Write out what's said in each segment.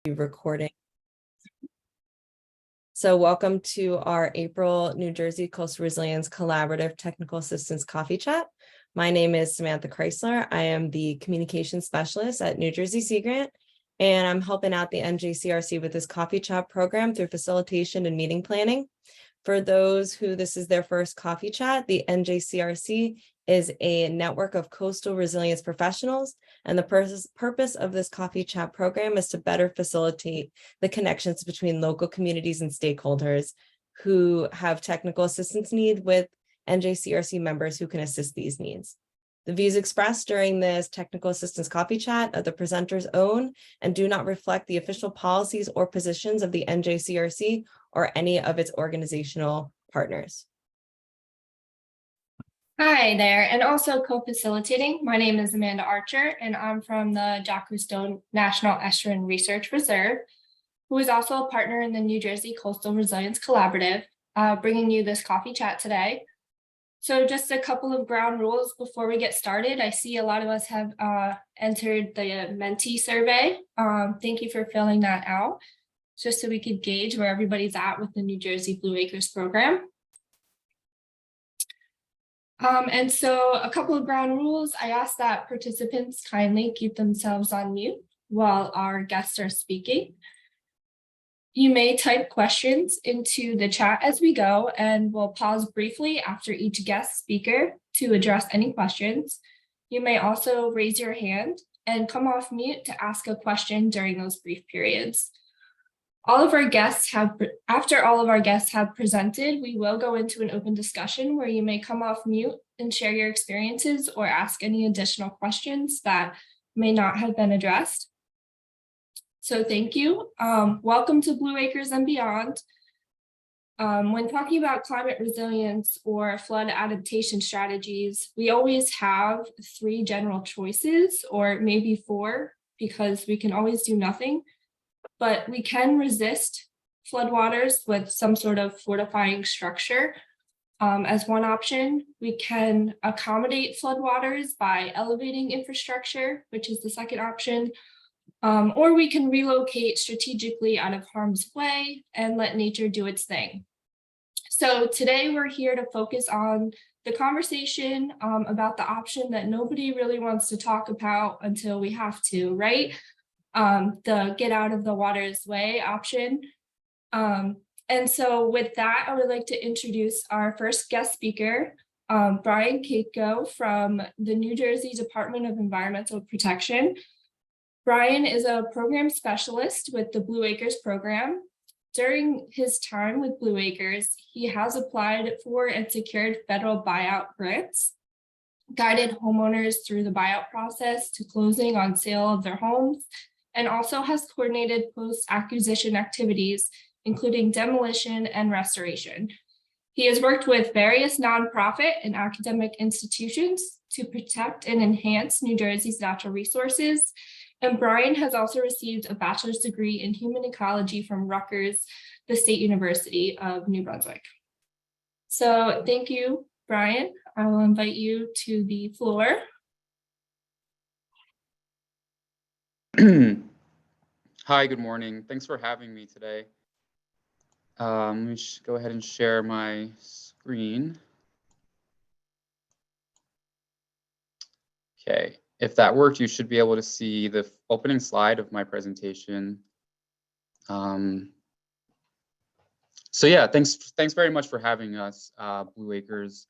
Recording. So welcome to our April New Jersey Coastal Resilience Collaborative Technical Assistance Coffee Chat. My name is Samantha Chrysler. I am the Communications Specialist at New Jersey Sea Grant, and I'm helping out the NJCRC with this coffee chat program through facilitation and meeting planning. For those who this is their first coffee chat, the NJCRC is a network of coastal resilience professionals, and the purpose of this coffee chat program is to better facilitate the connections between local communities and stakeholders who have technical assistance need with NJCRC members who can assist these needs. The views expressed during this technical assistance coffee chat are the presenter's own and do not reflect the official policies or positions of the NJCRC or any of its organizational partners. Hi there, and also co-facilitating. My name is Amanda Archer, and I'm from the Jack Stone National Estuarine Research Reserve, who is also a partner in the New Jersey Coastal Resilience Collaborative, bringing you this coffee chat today. So just a couple of ground rules before we get started. I see a lot of us have entered the Mentee survey. Thank you for filling that out, just so we could gauge where everybody's at with the New Jersey Blue Acres program. And so a couple of ground rules. I ask that participants kindly keep themselves on mute while our guests are speaking. You may type questions into the chat as we go, and we'll pause briefly after each guest speaker to address any questions. You may also raise your hand and come off mute to ask a question during those brief periods. After all of our guests have presented, we will go into an open discussion where you may come off mute and share your experiences or ask any additional questions that may not have been addressed. So thank you. Welcome to Blue Acres and Beyond. When talking about climate resilience or flood adaptation strategies, we always have 3 general choices, or maybe 4, because we can always do nothing. But we can resist floodwaters with some sort of fortifying structure as one option. We can accommodate floodwaters by elevating infrastructure, which is the second option. Or we can relocate strategically out of harm's way and let nature do its thing. So today we're here to focus on the conversation about the option that nobody really wants to talk about until we have to, right? The get out of the water's way option. And so with that, I would like to introduce our first guest speaker, Brian Caitko from the New Jersey Department of Environmental Protection. Brian is a program specialist with the Blue Acres program. During his time with Blue Acres, he has applied for and secured federal buyout grants, guided homeowners through the buyout process to closing on sale of their homes, and also has coordinated post-acquisition activities, including demolition and restoration. He has worked with various nonprofit and academic institutions to protect and enhance New Jersey's natural resources. And Brian has also received a bachelor's degree in human ecology from Rutgers, the State University of New Brunswick. So thank you, Brian. I will invite you to the floor. Hi, good morning. Thanks for having me today. Let me go ahead and share my screen. Okay, if that worked, you should be able to see the opening slide of my presentation. So yeah, thanks very much for having us, Blue Acres.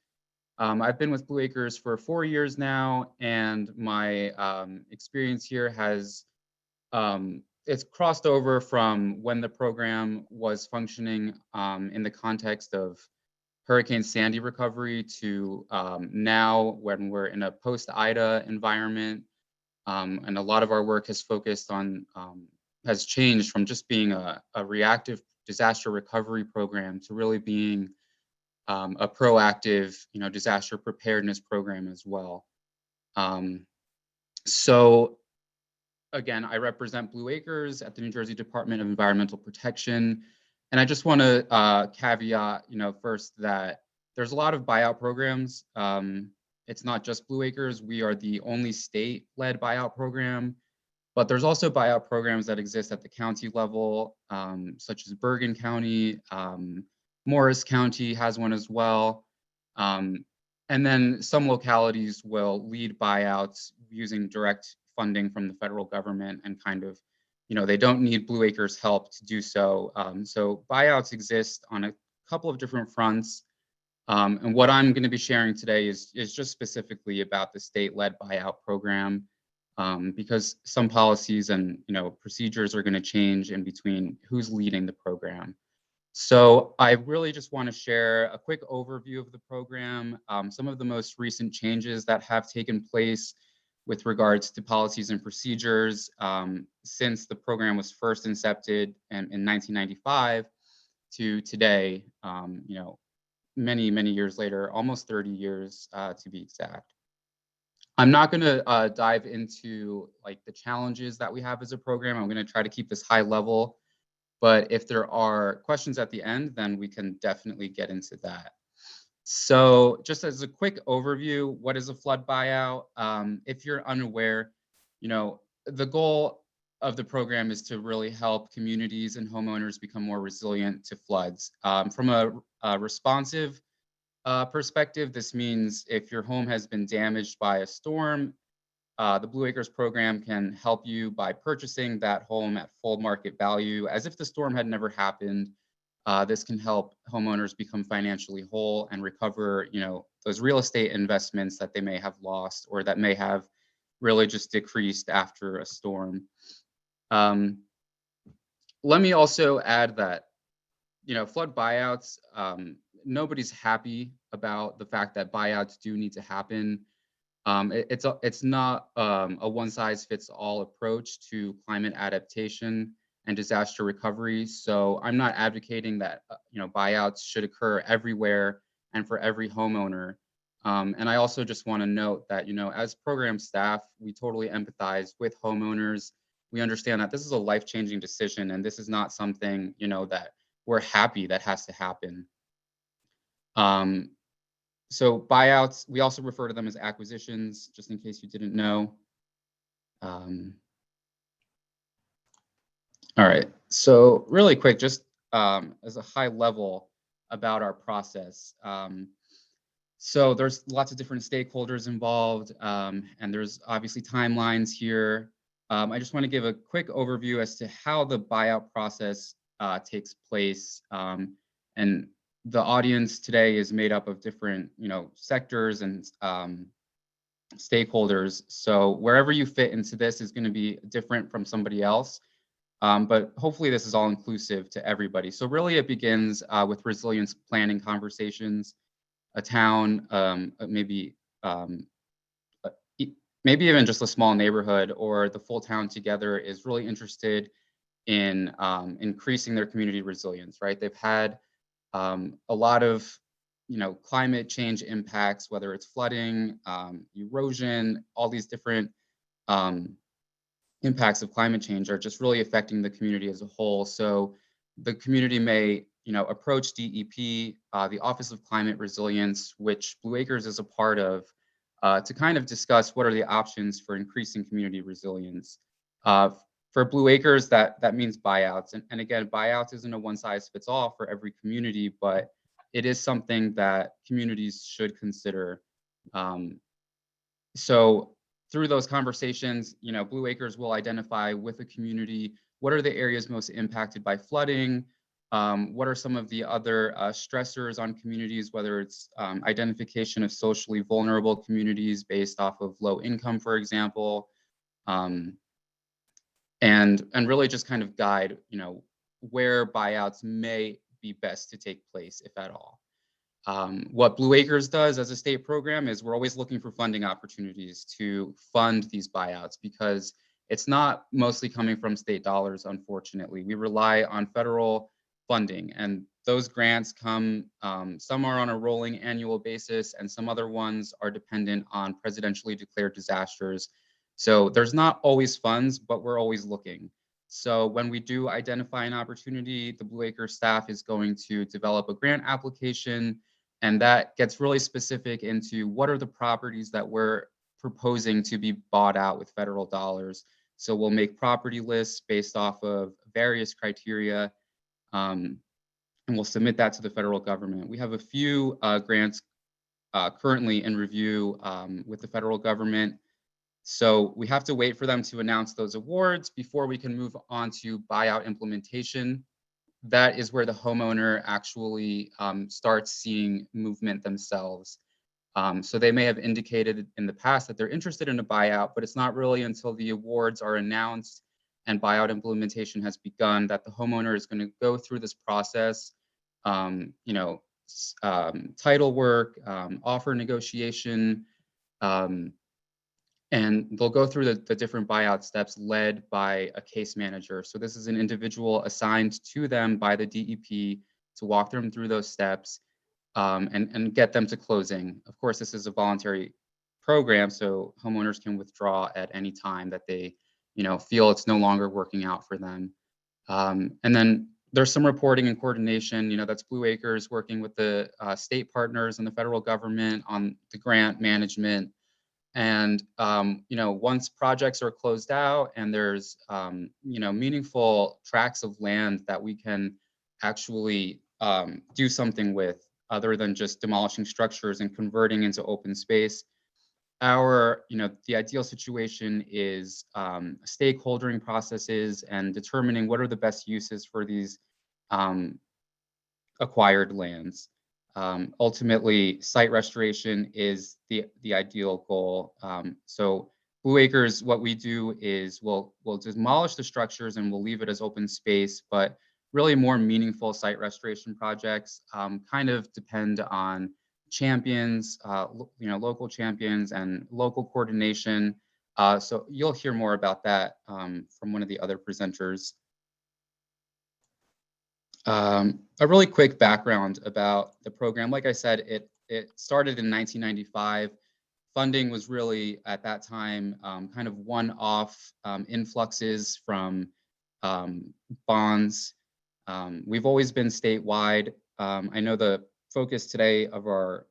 I've been with Blue Acres for 4 years now, and my experience here has it's crossed over from when the program was functioning in the context of Hurricane Sandy recovery to now when we're in a post-Ida environment. And a lot of our work has focused on, has changed from just being a reactive disaster recovery program to really being a proactive, disaster preparedness program as well. So again, I represent Blue Acres at the New Jersey Department of Environmental Protection. And I just want to caveat, first that there's a lot of buyout programs. It's not just Blue Acres. We are the only state-led buyout program. But there's also buyout programs that exist at the county level, such as Bergen County, Morris County has one as well. And then some localities will lead buyouts using direct funding from the federal government and kind of, they don't need Blue Acres help to do so. So buyouts exist on a couple of different fronts. And what I'm going to be sharing today is just specifically about the state-led buyout program, because some policies and procedures are going to change in between who's leading the program. So I really just want to share a quick overview of the program, some of the most recent changes that have taken place with regards to policies and procedures since the program was first incepted in 1995 to today, many, many years later, almost 30 years to be exact. I'm not going to dive into like the challenges that we have as a program. I'm going to try to keep this high level. But if there are questions at the end, then we can definitely get into that. So just as a quick overview, what is a flood buyout? If you're unaware, the goal of the program is to really help communities and homeowners become more resilient to floods. From a responsive perspective, this means if your home has been damaged by a storm, the Blue Acres program can help you by purchasing that home at full market value as if the storm had never happened. This can help homeowners become financially whole and recover, those real estate investments that they may have lost or that may have really just decreased after a storm. Let me also add that, flood buyouts, nobody's happy about the fact that buyouts do need to happen. It's not a one-size-fits-all approach to climate adaptation and disaster recovery. So I'm not advocating that buyouts should occur everywhere and for every homeowner. And I also just want to note that as program staff, we totally empathize with homeowners. We understand that this is a life-changing decision, and this is not something that we're happy that has to happen. So buyouts, we also refer to them as acquisitions, just in case you didn't know. All right, so really quick, just as a high level about our process. So there's lots of different stakeholders involved, and there's obviously timelines here. I just want to give a quick overview as to how the buyout process takes place. And the audience today is made up of different, sectors and stakeholders. So wherever you fit into this is going to be different from somebody else. But hopefully this is all inclusive to everybody. So really it begins with resilience planning conversations. A town, maybe even just a small neighborhood or the full town together is really interested in increasing their community resilience, right? They've had a lot of climate change impacts, whether it's flooding, erosion, all these different impacts of climate change are just really affecting the community as a whole. So the community may approach DEP, the Office of Climate Resilience, which Blue Acres is a part of, to kind of discuss what are the options for increasing community resilience. For Blue Acres, that means buyouts. And again, buyouts isn't a one-size-fits-all for every community, but it is something that communities should consider. So through those conversations, Blue Acres will identify with a community what are the areas most impacted by flooding, what are some of the other stressors on communities, whether it's identification of socially vulnerable communities based off of low income, for example, and really just kind of guide, where buyouts may be best to take place, if at all. What Blue Acres does as a state program is we're always looking for funding opportunities to fund these buyouts because it's not mostly coming from state dollars, unfortunately. We rely on federal funding, and those grants come, some are on a rolling annual basis, and some other ones are dependent on presidentially declared disasters. So there's not always funds, but we're always looking. So when we do identify an opportunity, the Blue Acres staff is going to develop a grant application, and that gets really specific into what are the properties that we're proposing to be bought out with federal dollars. So we'll make property lists based off of various criteria, and we'll submit that to the federal government. We have a few grants currently in review with the federal government. So we have to wait for them to announce those awards before we can move on to buyout implementation. That is where the homeowner actually starts seeing movement themselves. So they may have indicated in the past that they're interested in a buyout, but it's not really until the awards are announced and buyout implementation has begun that the homeowner is going to go through this process, title work, offer negotiation, and they'll go through the different buyout steps led by a case manager. So this is an individual assigned to them by the DEP to walk them through those steps and get them to closing. Of course, this is a voluntary program, so homeowners can withdraw at any time that they feel it's no longer working out for them. And then there's some reporting and coordination. That's Blue Acres working with the state partners and the federal government on the grant management. And once projects are closed out and there's meaningful tracts of land that we can actually do something with other than just demolishing structures and converting into open space, the ideal situation is stakeholdering processes and determining what are the best uses for these acquired lands. Ultimately, site restoration is the ideal goal. So Blue Acres, what we do is we'll demolish the structures and we'll leave it as open space, but really more meaningful site restoration projects kind of depend on champions, local champions and local coordination. So you'll hear more about that from one of the other presenters. A really quick background about the program. Like I said, it started in 1995. Funding was really, at that time, kind of one-off influxes from bonds. We've always been statewide. I know the focus today of our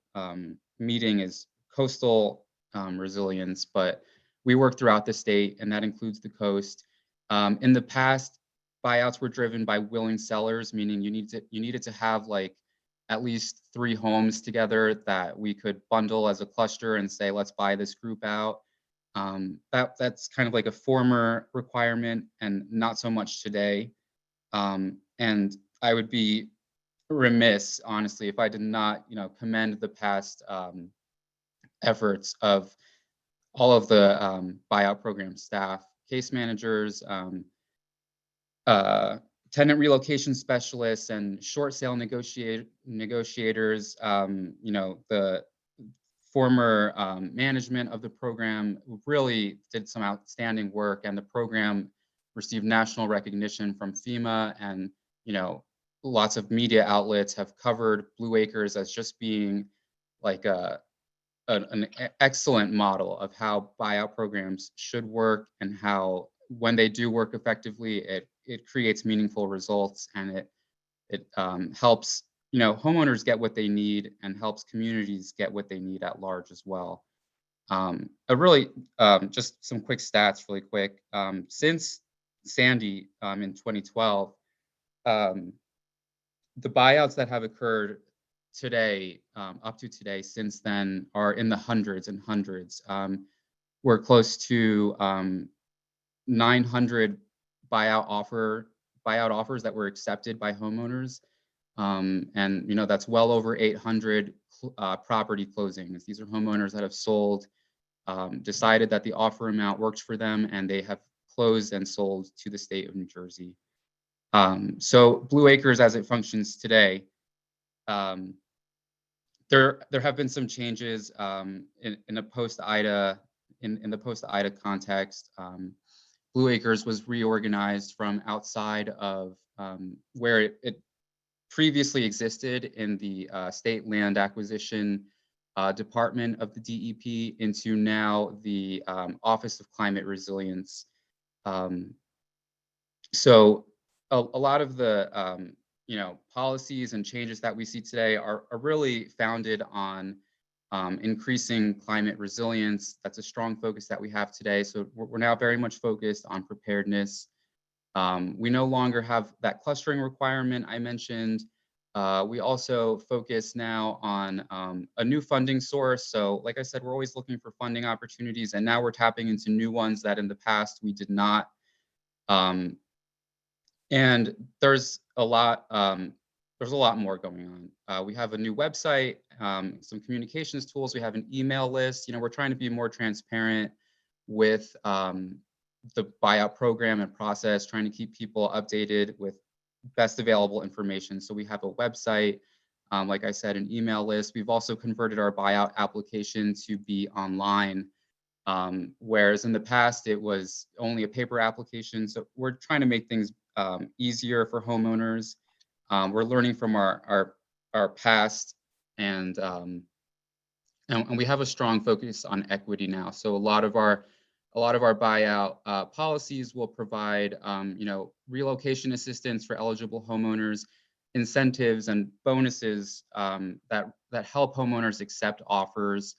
meeting is coastal resilience, but we work throughout the state, and that includes the coast. In the past, buyouts were driven by willing sellers, meaning you needed to have like at least 3 homes together that we could bundle as a cluster and say, let's buy this group out. That's kind of like a former requirement and not so much today. And I would be remiss, honestly, if I did not, commend the past efforts of all of the buyout program staff, case managers, tenant relocation specialists and short sale negotiators, the former management of the program really did some outstanding work, and the program received national recognition from FEMA, and lots of media outlets have covered Blue Acres as just being like an excellent model of how buyout programs should work and how when they do work effectively, it creates meaningful results, and it helps homeowners get what they need and helps communities get what they need at large as well. Just some quick stats really quick. Since Sandy in 2012, the buyouts that have occurred today, up to today, since then, are in the hundreds and hundreds. We're close to 900 buyout offers that were accepted by homeowners, and that's well over 800 property closings. These are homeowners that have sold, decided that the offer amount works for them, and they have closed and sold to the state of New Jersey. So Blue Acres, as it functions today, there have been some changes in the post-IDA context. Blue Acres was reorganized from outside of where it previously existed in the state land acquisition department of the DEP into now the Office of Climate Resilience. So a lot of the policies and changes that we see today are really founded on increasing climate resilience. That's a strong focus that we have today. So we're now very much focused on preparedness. We no longer have that clustering requirement I mentioned. We also focus now on a new funding source. So like I said, we're always looking for funding opportunities, and now we're tapping into new ones that in the past we did not. And there's a lot more going on. We have a new website, some communications tools. We have an email list. You know, we're trying to be more transparent with the buyout program and process, trying to keep people updated with best available information. So we have a website, like I said, an email list. We've also converted our buyout application to be online, whereas in the past it was only a paper application. So we're trying to make things easier for homeowners. We're learning from our past, and we have a strong focus on equity now. So a lot of our buyout policies will provide relocation assistance for eligible homeowners, incentives and bonuses that help homeowners accept offers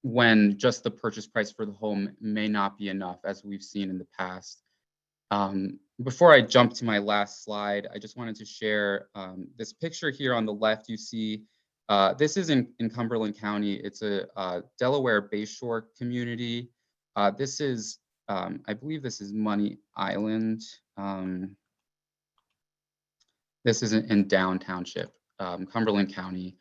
when just the purchase price for the home may not be enough, as we've seen in the past. Before I jump to my last slide, I just wanted to share this picture here on the left. You see, this is in Cumberland County. It's a Delaware Bayshore community. This is, I believe this is Money Island. This is in Down Township, Cumberland County.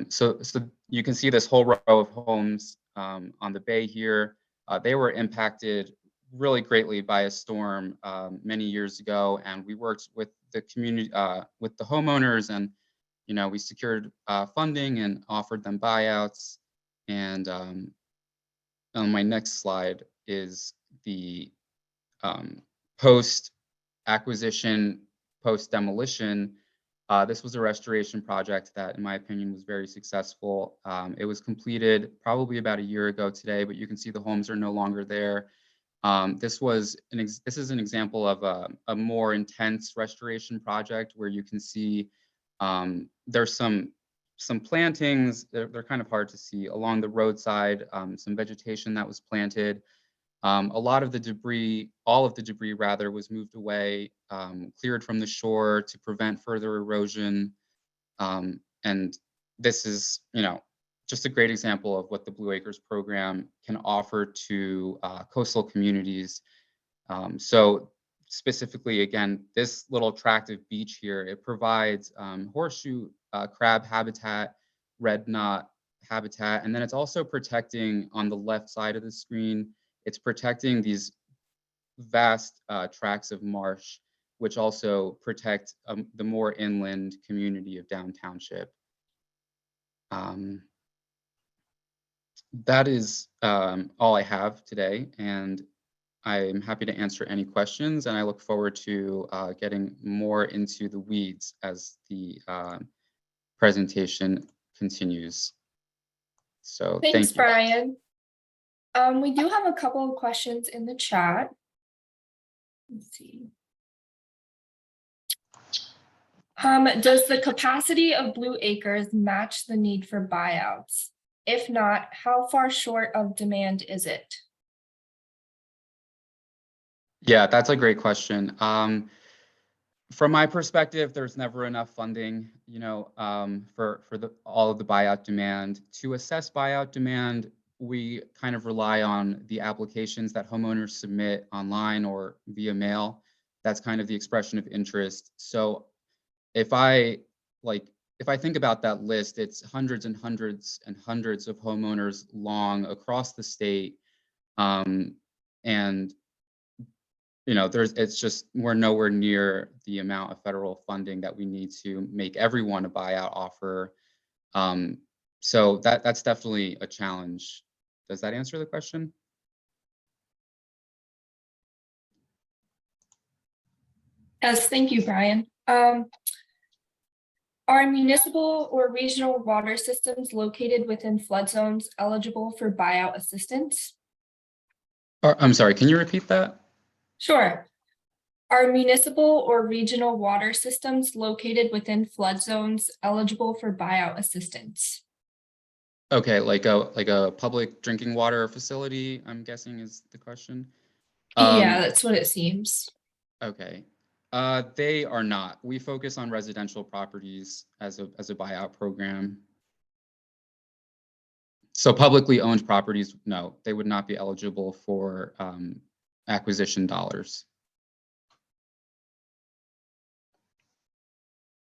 So you can see this whole row of homes on the bay here. They were impacted really greatly by a storm many years ago, and we worked with the community, with the homeowners, and we secured funding and offered them buyouts. And on my next slide is the post-acquisition, post-demolition. This was a restoration project that, in my opinion, was very successful. It was completed probably about a year ago today, but you can see the homes are no longer there. This is an example of a more intense restoration project where you can see there's some plantings. They're kind of hard to see along the roadside. Some vegetation that was planted. A lot of the debris, all of the debris rather, was moved away, cleared from the shore to prevent further erosion. And this is, just a great example of what the Blue Acres program can offer to coastal communities. So specifically, again, this little tract of beach here, it provides horseshoe crab habitat, red knot habitat, and then it's also protecting, on the left side of the screen, it's protecting these vast tracts of marsh, which also protect the more inland community of Down Township. That is all I have today, and I'm happy to answer any questions, and I look forward to getting more into the weeds as the presentation continues. So Thanks, thank you. Brian. We do have a couple of questions in the chat. Let's see. Does the capacity of Blue Acres match the need for buyouts? If not, how far short of demand is it? Yeah, that's a great question. From my perspective, there's never enough funding, for all of the buyout demand. To assess buyout demand, we kind of rely on the applications that homeowners submit online or via mail. That's kind of the expression of interest. So if I think about that list, it's hundreds and hundreds and hundreds of homeowners long across the state. And we're nowhere near the amount of federal funding that we need to make everyone a buyout offer. So that's definitely a challenge. Does that answer the question? Yes, thank you, Brian. Are municipal or regional water systems located within flood zones eligible for buyout assistance? I'm sorry, can you repeat that? Sure. Are municipal or regional water systems located within flood zones eligible for buyout assistance? Okay, like a public drinking water facility, I'm guessing is the question. Yeah, that's what it seems. Okay. They are not. We focus on residential properties as a buyout program. So publicly owned properties, no, they would not be eligible for acquisition dollars.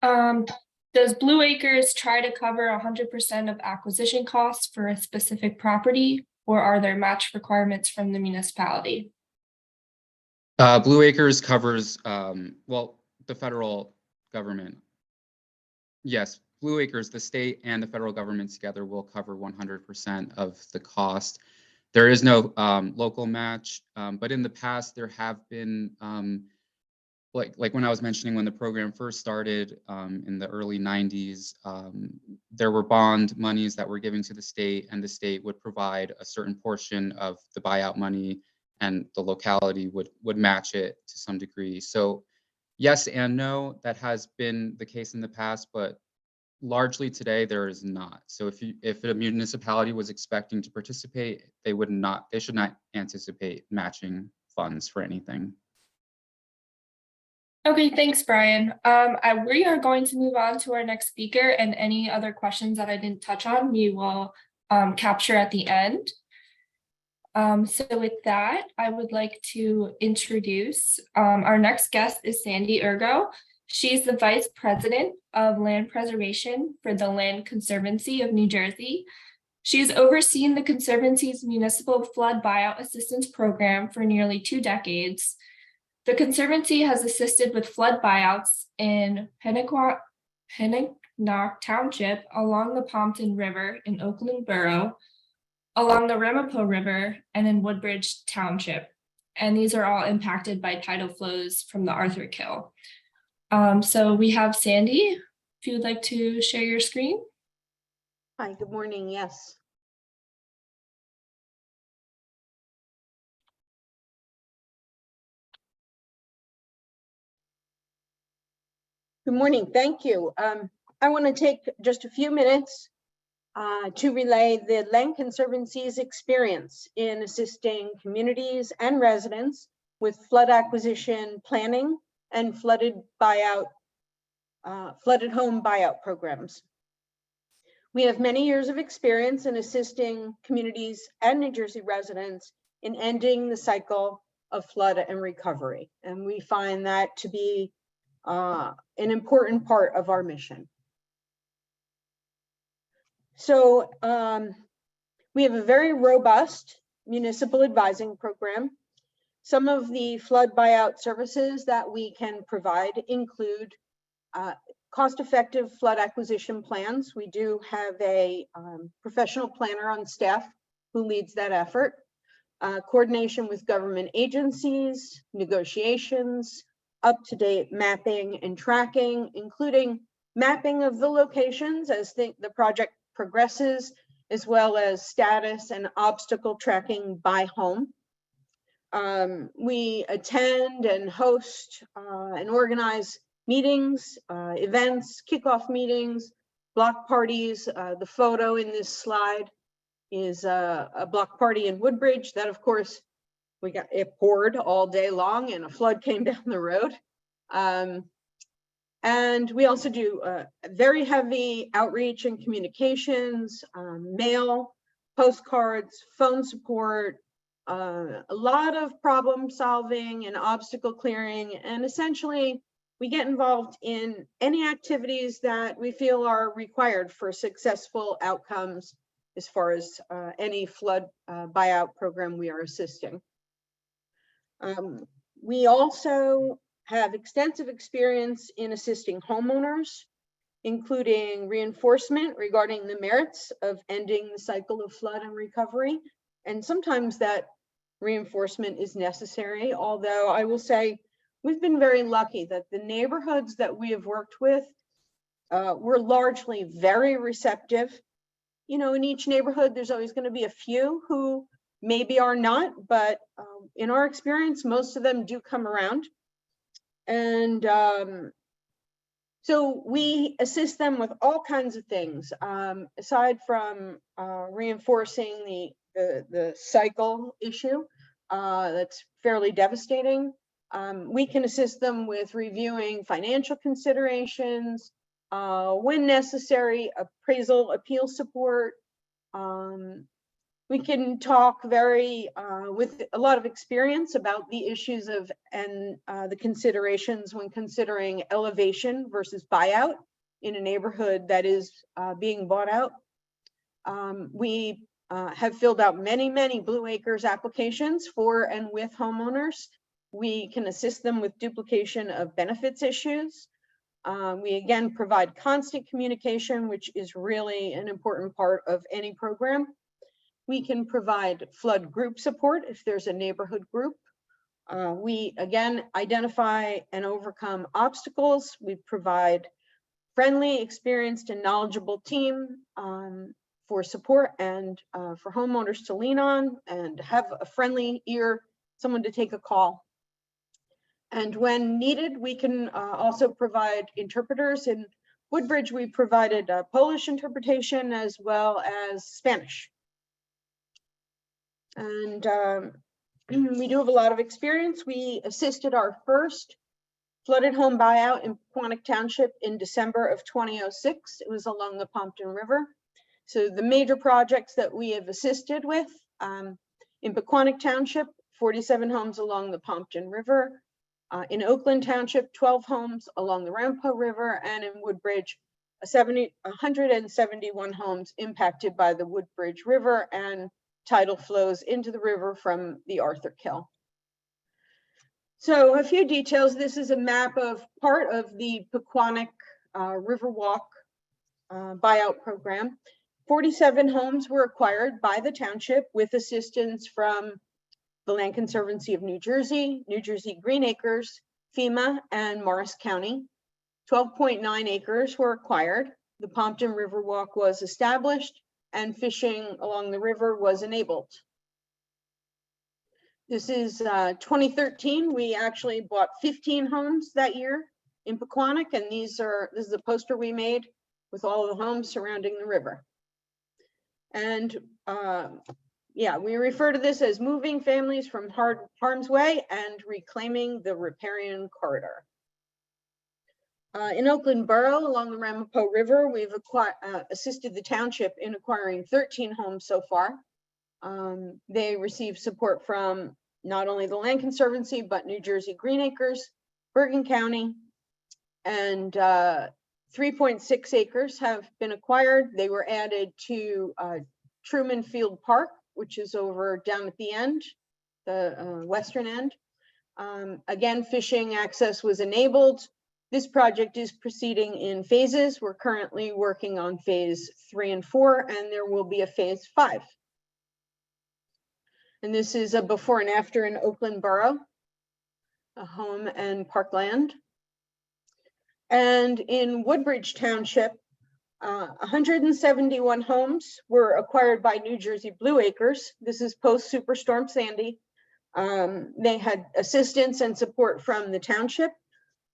Does Blue Acres try to cover 100% of acquisition costs for a specific property, or are there match requirements from the municipality? Blue Acres covers, well, the federal government. Yes, Blue Acres, the state and the federal government together will cover 100% of the cost. There is no local match, but in the past there have been, like when I was mentioning when the program first started in the early 90s, there were bond monies that were given to the state, and the state would provide a certain portion of the buyout money, and the locality would match it to some degree. So yes and no, that has been the case in the past, but largely today there is not. So if a municipality was expecting to participate, they should not anticipate matching funds for anything. Okay, thanks, Brian. We are going to move on to our next speaker, and any other questions that I didn't touch on, we will capture at the end. So with that, I would like to introduce our next guest is Sandy Ergo. She's the Vice President of Land Preservation for the Land Conservancy of New Jersey. She's overseen the Conservancy's Municipal Flood Buyout Assistance Program for nearly 2 decades. The Conservancy has assisted with flood buyouts in Pennock Township, along the Pompton River in Oakland Borough, along the Ramapo River, and in Woodbridge Township. And these are all impacted by tidal flows from the Arthur Kill. So we have Sandy, if you'd like to share your screen. Hi, good morning. Yes. Good morning. Thank you. I want to take just a few minutes to relay the Land Conservancy's experience in assisting communities and residents with flood acquisition planning and flooded home buyout programs. We have many years of experience in assisting communities and New Jersey residents in ending the cycle of flood and recovery. And we find that to be an important part of our mission. So we have a very robust municipal advising program. Some of the flood buyout services that we can provide include cost-effective flood acquisition plans. We do have a professional planner on staff who leads that effort. Coordination with government agencies, negotiations, up-to-date mapping and tracking, including mapping of the locations as the project progresses, as well as status and obstacle tracking by home. We attend and host and organize meetings, events, kickoff meetings, block parties. The photo in this slide is a block party in Woodbridge that, of course, it poured all day long and a flood came down the road. And we also do very heavy outreach and communications, mail, postcards, phone support, a lot of problem solving and obstacle clearing. And essentially, we get involved in any activities that we feel are required for successful outcomes as far as any flood buyout program we are assisting. We also have extensive experience in assisting homeowners, including reinforcement regarding the merits of ending the cycle of flood and recovery. And sometimes that reinforcement is necessary, although I will say we've been very lucky that the neighborhoods that we have worked with were largely very receptive. You know, in each neighborhood, there's always going to be a few who maybe are not, but in our experience, most of them do come around. And So we assist them with all kinds of things, aside from reinforcing the cycle issue that's fairly devastating. We can assist them with reviewing financial considerations, when necessary, appraisal, appeal support. We can talk with a lot of experience about the issues of and the considerations when considering elevation versus buyout in a neighborhood that is being bought out. We have filled out many Blue Acres applications for and with homeowners. We can assist them with duplication of benefits issues. We again provide constant communication, which is really an important part of any program. We can provide flood group support if there's a neighborhood group. We again identify and overcome obstacles. We provide friendly, experienced, and knowledgeable team for support and for homeowners to lean on and have a friendly ear, someone to take a call. And when needed, we can also provide interpreters. In Woodbridge, we provided Polish interpretation as well as Spanish. And we do have a lot of experience. We assisted our first flooded home buyout in Pequannock Township in December of 2006. It was along the Pompton River. So the major projects that we have assisted with in Pequannock Township, 47 homes along the Pompton River. In Oakland Township, 12 homes along the Ramapo River, and in Woodbridge, 171 homes impacted by the Woodbridge River and tidal flows into the river from the Arthur Kill. So a few details. This is a map of part of the Pequannock Riverwalk buyout program. 47 homes were acquired by the township with assistance from the Land Conservancy of New Jersey Green Acres, FEMA, and Morris County. 12.9 acres were acquired. The Pompton Riverwalk was established and fishing along the river was enabled. This is 2013. We actually bought 15 homes that year in Pequannock, and this is a poster we made with all the homes surrounding the river. And yeah, we refer to this as moving families from harm's way and reclaiming the riparian corridor. In Oakland Borough, along the Ramapo River, we've assisted the township in acquiring 13 homes so far. They received support from not only the Land Conservancy, but New Jersey Green Acres, Bergen County, and 3.6 acres have been acquired. They were added to Truman Field Park, which is over down at the end, the western end. Again, fishing access was enabled. This project is proceeding in phases. We're currently working on phase 3 and 4, and there will be a phase 5. And this is a before and after in Oakland Borough, a home and parkland. And in Woodbridge Township, 171 homes were acquired by New Jersey Blue Acres. This is post Superstorm Sandy. They had assistance and support from the township,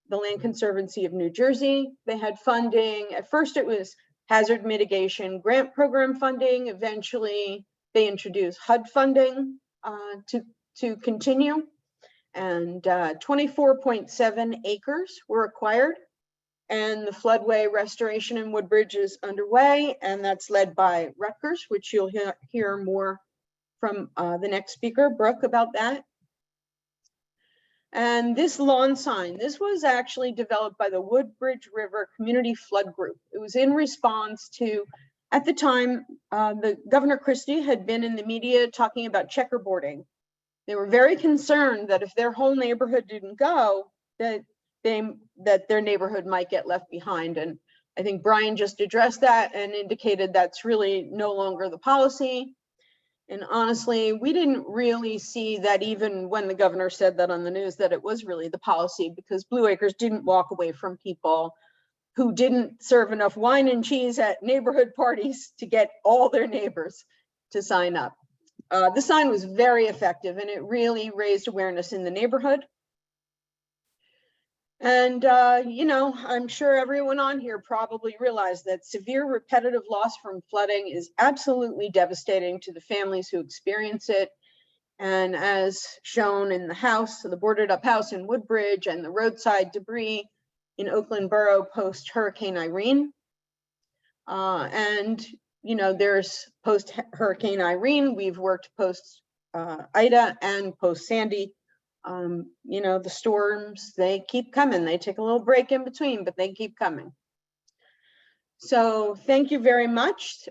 the Land Conservancy of New Jersey. They had funding. At first it was hazard mitigation grant program funding. Eventually they introduced HUD funding to continue. And 24.7 acres were acquired. And the floodway restoration in Woodbridge is underway, and that's led by Rutgers, which you'll hear more from the next speaker, Brooke, about that. And this lawn sign, this was actually developed by the Woodbridge River Community Flood Group. It was in response to, at the time, the Governor Christie had been in the media talking about checkerboarding. They were very concerned that if their whole neighborhood didn't go, that their neighborhood might get left behind. And I think Brian just addressed that and indicated that's really no longer the policy. And honestly, we didn't really see that even when the governor said that on the news, that it was really the policy, because Blue Acres didn't walk away from people who didn't serve enough wine and cheese at neighborhood parties to get all their neighbors to sign up. The sign was very effective and it really raised awareness in the neighborhood. And, I'm sure everyone on here probably realized that severe repetitive loss from flooding is absolutely devastating to the families who experience it. And as shown in the boarded up house in Woodbridge and the roadside debris in Oakland Borough post Hurricane Irene. There's post Hurricane Irene, we've worked post Ida and post Sandy. The storms, they keep coming. They take a little break in between, but they keep coming. So thank you very much.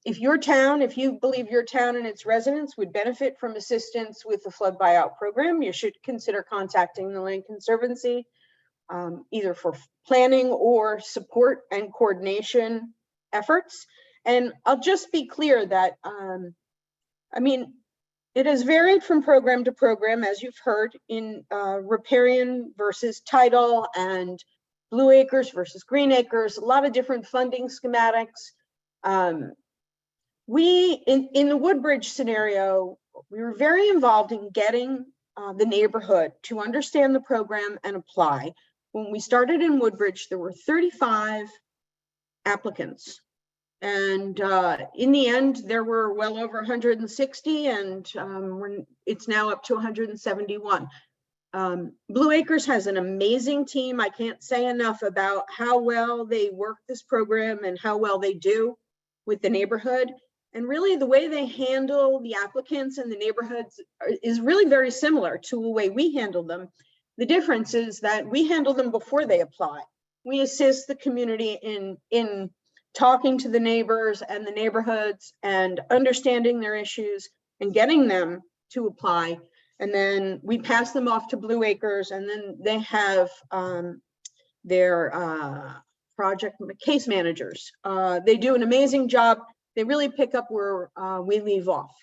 If you believe your town and its residents would benefit from assistance with the flood buyout program, you should consider contacting the Land Conservancy, either for planning or support and coordination efforts. And I'll just be clear that, it has varied from program to program, as you've heard, in riparian versus tidal and Blue Acres versus Green Acres, a lot of different funding schematics. In the Woodbridge scenario, we were very involved in getting the neighborhood to understand the program and apply. When we started in Woodbridge, there were 35 applicants. And in the end, there were well over 160, and it's now up to 171. Blue Acres has an amazing team. I can't say enough about how well they work this program and how well they do with the neighborhood. And really the way they handle the applicants and the neighborhoods is really very similar to the way we handle them. The difference is that we handle them before they apply. We assist the community in talking to the neighbors and the neighborhoods and understanding their issues and getting them to apply. And then we pass them off to Blue Acres, and then they have their project case managers. They do an amazing job. They really pick up where we leave off.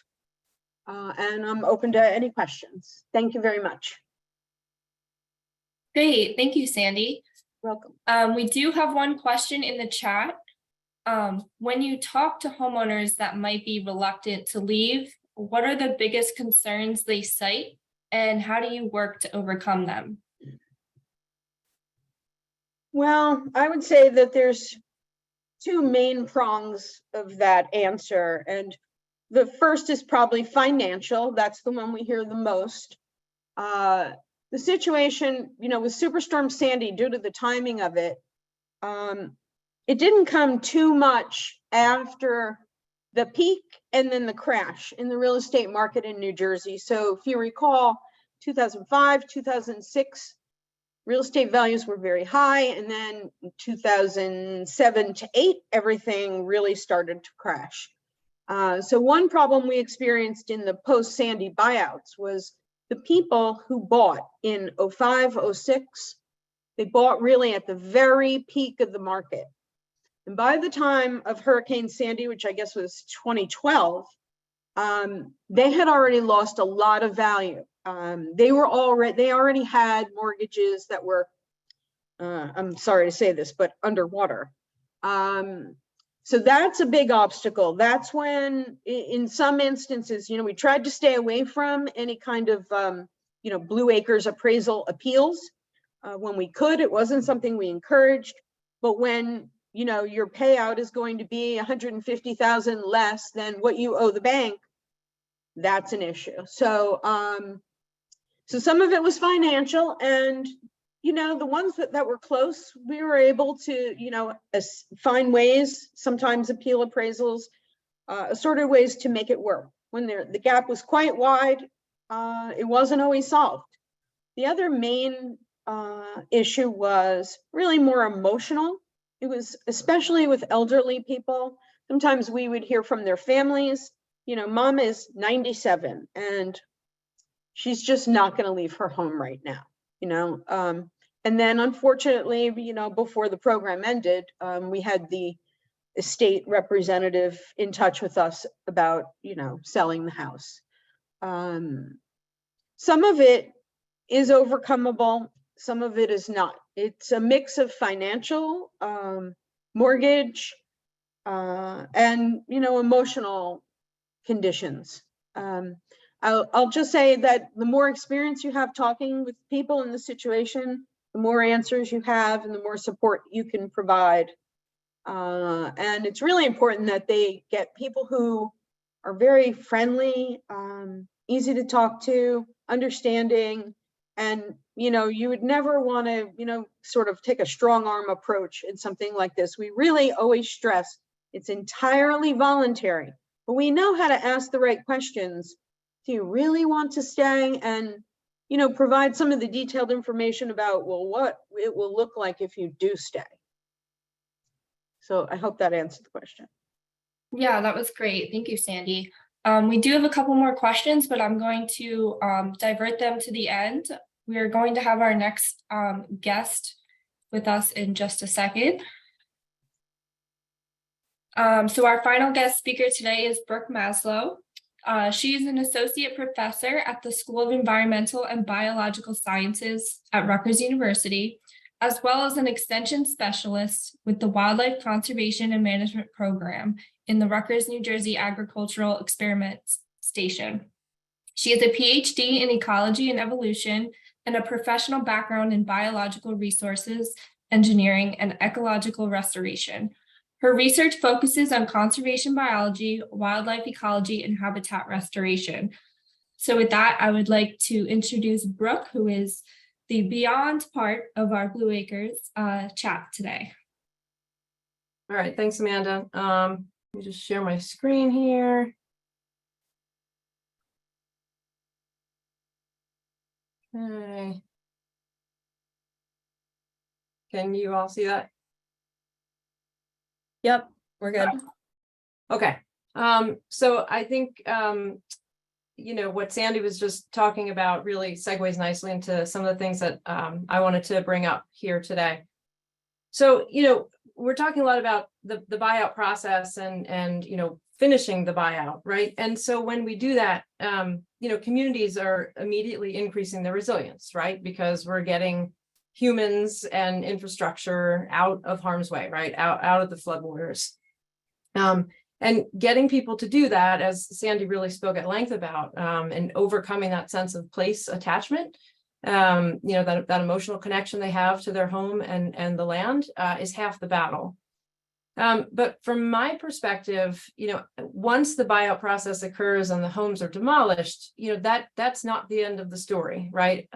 And I'm open to any questions. Thank you very much. Great, thank you, Sandy. Welcome. We do have one question in the chat. When you talk to homeowners that might be reluctant to leave, what are the biggest concerns they cite, and how do you work to overcome them? Well, I would say that there's two main prongs of that answer. And the first is probably financial. That's the one we hear the most. The situation, with Superstorm Sandy, due to the timing of it, it didn't come too much after the peak and then the crash in the real estate market in New Jersey. So if you recall, 2005, 2006, real estate values were very high. And then 2007 to 8, everything really started to crash. So one problem we experienced in the post-Sandy buyouts was the people who bought in 05, 06, they bought really at the very peak of the market. And by the time of Hurricane Sandy, which I guess was 2012, they had already lost a lot of value. They already had mortgages that were, I'm sorry to say this, but underwater. So that's a big obstacle. That's when, in some instances, we tried to stay away from any kind of, Blue Acres appraisal appeals when we could. It wasn't something we encouraged, but when your payout is going to be $150,000 less than what you owe the bank, that's an issue. So, so some of it was financial, and the ones that were close, we were able to find ways, sometimes appeal appraisals, assorted ways to make it work. When the gap was quite wide, it wasn't always solved. The other main issue was really more emotional. It was especially with elderly people. Sometimes we would hear from their families, mom is 97 and she's just not going to leave her home right now, and then unfortunately, before the program ended, we had the estate representative in touch with us about, selling the house. Some of it is overcomable. Some of it is not. It's a mix of financial, mortgage, and, emotional conditions. I'll just say that the more experience you have talking with people in the situation, the the more answers you have and the more support you can provide. And it's really important that they get people who are very friendly, easy to talk to, understanding, and, you know, you would never want to, you know, sort of take a strong arm approach in something like this. We really always stress it's entirely voluntary, but we know how to ask the right questions. Do you really want to stay? And, you know, provide some of the detailed information about, well, what it will look like if you do stay. So I hope that answered the question. Yeah, that was great. Thank you, Sandy. We do have a couple more questions, but I'm going to divert them to the end. We are going to have our next guest with us in just a second. So our final guest speaker today is Brooke Maslow. She is an associate professor at the School of Environmental and Biological Sciences at Rutgers University, as well as an extension specialist with the Wildlife Conservation and Management Program in the Rutgers, New Jersey Agricultural Experiment Station. She has a PhD in ecology and evolution and a professional background in biological resources, engineering, and ecological restoration. Her research focuses on conservation biology, wildlife ecology, and habitat restoration. So with that, I would like to introduce Brooke, who is the Beyond part of our Blue Acres chat today. All right, thanks, Amanda. Let me just share my screen here. Okay. Can you all see that? Yep, we're good. Okay. So I think, you know, what Sandy was just talking about really segues nicely into some of the things that I wanted to bring up here today. So, you know, we're talking a lot about the buyout process and, you know, finishing the buyout, right? And so when we do that, you know, communities are immediately increasing their resilience, right? Because we're getting humans and infrastructure out of harm's way, right? Out of the floodwaters. And getting people to do that, as Sandy really spoke at length about, and overcoming that sense of place attachment, you know, that emotional connection they have to their home and the land is half the battle. But from my perspective, you know, once the buyout process occurs and the homes are demolished, you know, that's not the end of the story, right?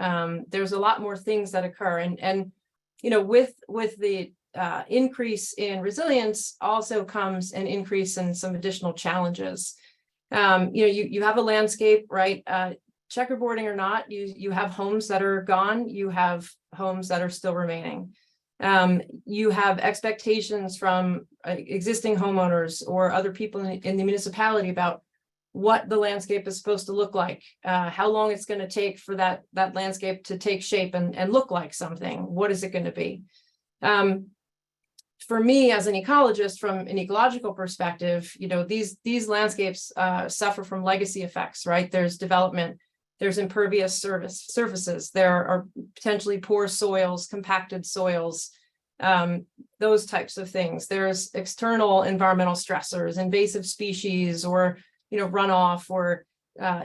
There's a lot more things that occur, and you know, with the increase in resilience also comes an increase in some additional challenges. You know, you have a landscape, right? Checkerboarding or not, you have homes that are gone, you have homes that are still remaining. You have expectations from existing homeowners or other people in the municipality about what the landscape is supposed to look like, how long it's going to take for that landscape to take shape and look like something. What is it going to be? For me, as an ecologist, from an ecological perspective, you know, these landscapes suffer from legacy effects, right? There's development, there's impervious surfaces, there are potentially poor soils, compacted soils, those types of things. There's external environmental stressors, invasive species, or, you know, runoff or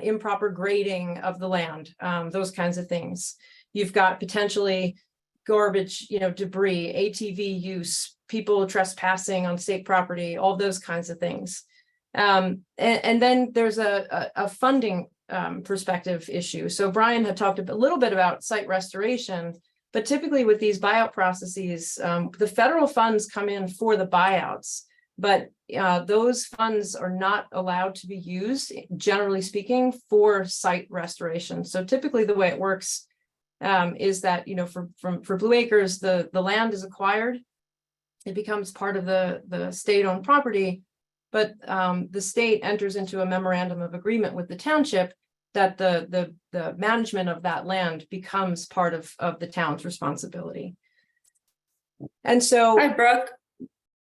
improper grading of the land, those kinds of things. You've got potentially garbage, you know, debris, ATV use, people trespassing on state property, all those kinds of things. And then there's a funding perspective issue. So Brian had talked a little bit about site restoration, but typically with these buyout processes, the federal funds come in for the buyouts, but those funds are not allowed to be used, generally speaking, for site restoration. So typically the way it works is that, you know, for Blue Acres, the land is acquired, it becomes part of the state-owned property, but the state enters into a memorandum of agreement with the township that the management of that land becomes part of the town's responsibility. And so, Hi, Brooke.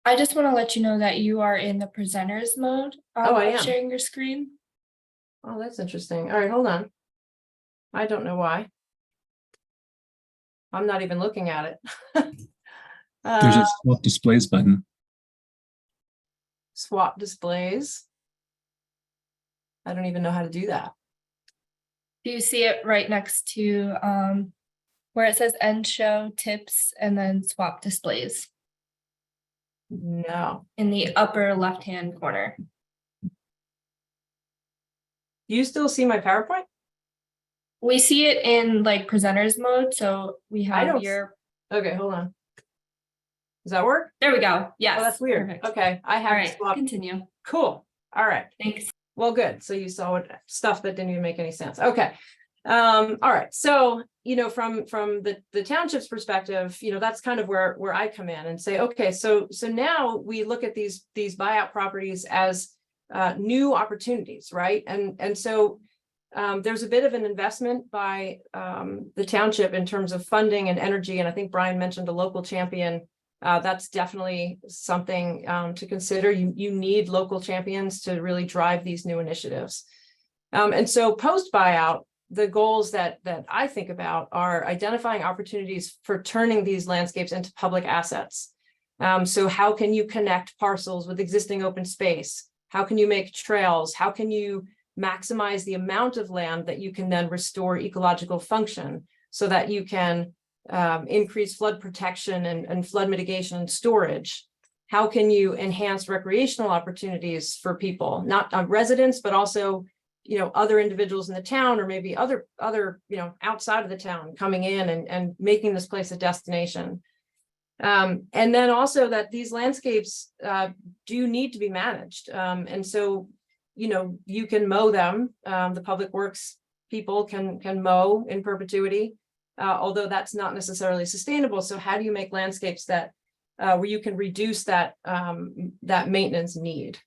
I just want to let you know that you are in the presenters mode I am sharing your screen. Oh, that's interesting. All right, hold on. I don't know why. I'm not even looking at it. There's a swap displays button. Swap displays. I don't even know how to do that. Do you see it right next to where it says end show tips and then swap displays No. in the upper left-hand corner. Do you still see my PowerPoint? We see it in like presenters mode, so we I have don't your, Okay, hold on. Does that work? there we go. Yes. Oh, that's weird. Perfect. Okay, I All have right, swapped. continue. Cool. All right. Thanks. Well, good. So you saw what stuff that didn't even make any sense. Okay. All right. So, from the township's perspective, that's kind of where I come in and say, okay, so now we look at these buyout properties as new opportunities, right? And so there's a bit of an investment by the township in terms of funding and energy. And I think Brian mentioned a local champion. That's definitely something to consider. You need local champions to really drive these new initiatives. And so post buyout, the goals that I think about are identifying opportunities for turning these landscapes into public assets. So how can you connect parcels with existing open space? How can you make trails? How can you maximize the amount of land that you can then restore ecological function so that you can increase flood protection and flood mitigation and storage? How can you enhance recreational opportunities for people, not residents, but also other individuals in the town, or maybe other outside of the town coming in and making this place a destination. And then also that these landscapes do need to be managed. And so, you can mow them. The public works people can mow in perpetuity, although that's not necessarily sustainable. So how do you make landscapes that where you can reduce that maintenance need?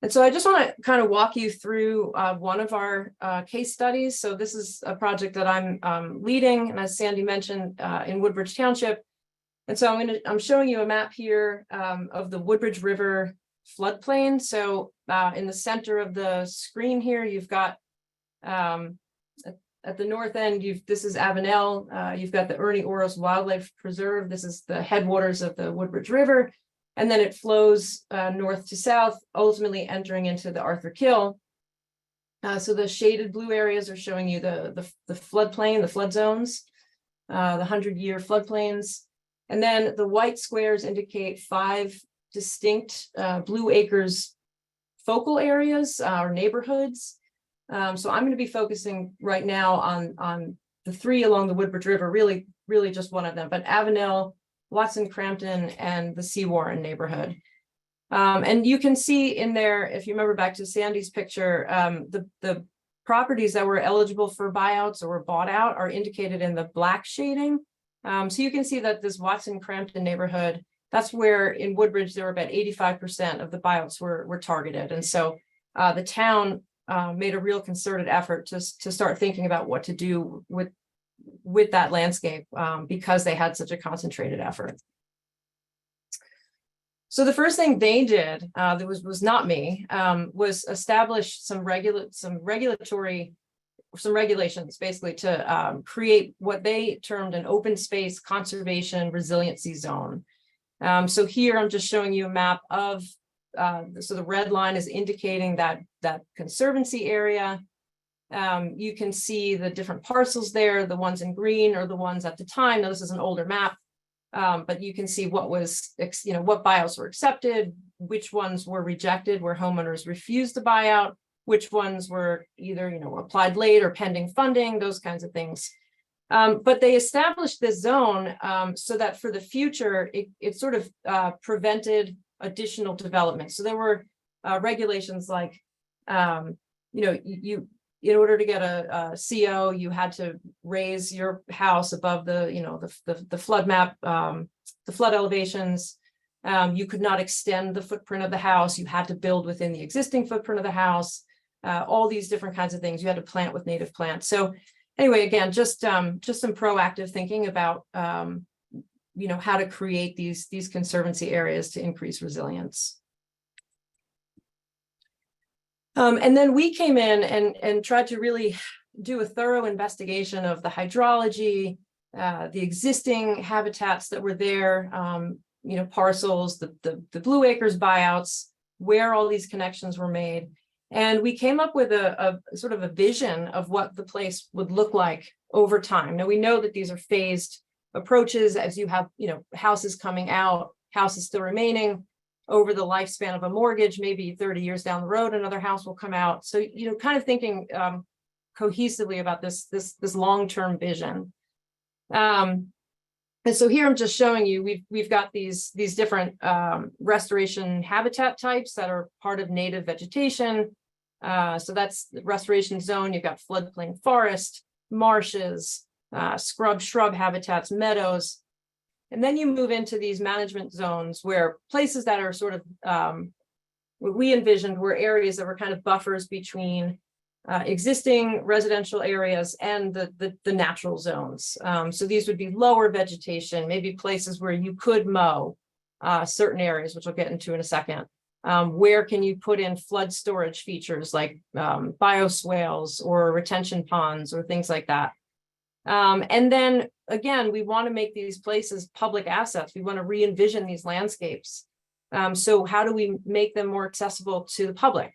And so I just want to kind of walk you through one of our case studies. So this is a project that I'm leading, and as Sandy mentioned, in Woodbridge Township. And so I'm showing you a map here of the Woodbridge River floodplain. So in the center of the screen here, you've got at the north end, this is Avenel. You've got the Ernie Oros Wildlife Preserve. This is the headwaters of the Woodbridge River. And then it flows north to south, ultimately entering into the Arthur Kill. So the shaded blue areas are showing you the floodplain, the flood zones, the 100-year floodplains. And then the white squares indicate 5 distinct Blue Acres focal areas or neighborhoods. So I'm going to be focusing right now on the 3 along the Woodbridge River, really just one of them, but Avenel, Watson Crampton, and the Sea Warren neighborhood. And you can see in there, if you remember back to Sandy's picture, the properties that were eligible for buyouts or were bought out are indicated in the black shading. So you can see that this Watson Crampton neighborhood, that's where in Woodbridge, there were about 85% of the buyouts were targeted. And so the town made a real concerted effort to start thinking about what to do with that landscape because they had such a concentrated effort. So the first thing they did, that was not me, was establish some regulations basically to create what they termed an open space conservation resiliency zone. So here I'm just showing you a map of, so the red line is indicating that conservancy area. You can see the different parcels there. The ones in green are the ones at the time. Now this is an older map, but you can see what was, what buyouts were accepted, which ones were rejected, where homeowners refused to buy out, which ones were either, applied late or pending funding, those kinds of things. But they established this zone so that for the future, it sort of prevented additional development. So there were regulations like, in order to get a CO, you had to raise your house above the flood map, the flood elevations. You could not extend the footprint of the house. You had to build within the existing footprint of the house. All these different kinds of things. You had to plant with native plants. So anyway, again, just some proactive thinking about how to create these conservancy areas to increase resilience. And then we came in and tried to really do a thorough investigation of the hydrology, the existing habitats that were there, parcels, the Blue Acres buyouts, where all these connections were made. And we came up with a sort of a vision of what the place would look like over time. Now we know that these are phased approaches as you have, houses coming out, houses still remaining over the lifespan of a mortgage, maybe 30 years down the road, another house will come out. So, kind of thinking cohesively about this long-term vision. And so here I'm just showing you, we've got these different restoration habitat types that are part of native vegetation. So that's the restoration zone. You've got floodplain forest, marshes, shrub habitats, meadows. And then you move into these management zones where places that are sort of, what we envisioned were areas that were kind of buffers between existing residential areas and the natural zones. So these would be lower vegetation, maybe places where you could mow certain areas, which I'll get into in a second. Where can you put in flood storage features like bioswales or retention ponds or things like that? And then again, we want to make these places public assets. We want to re-envision these landscapes. So how do we make them more accessible to the public?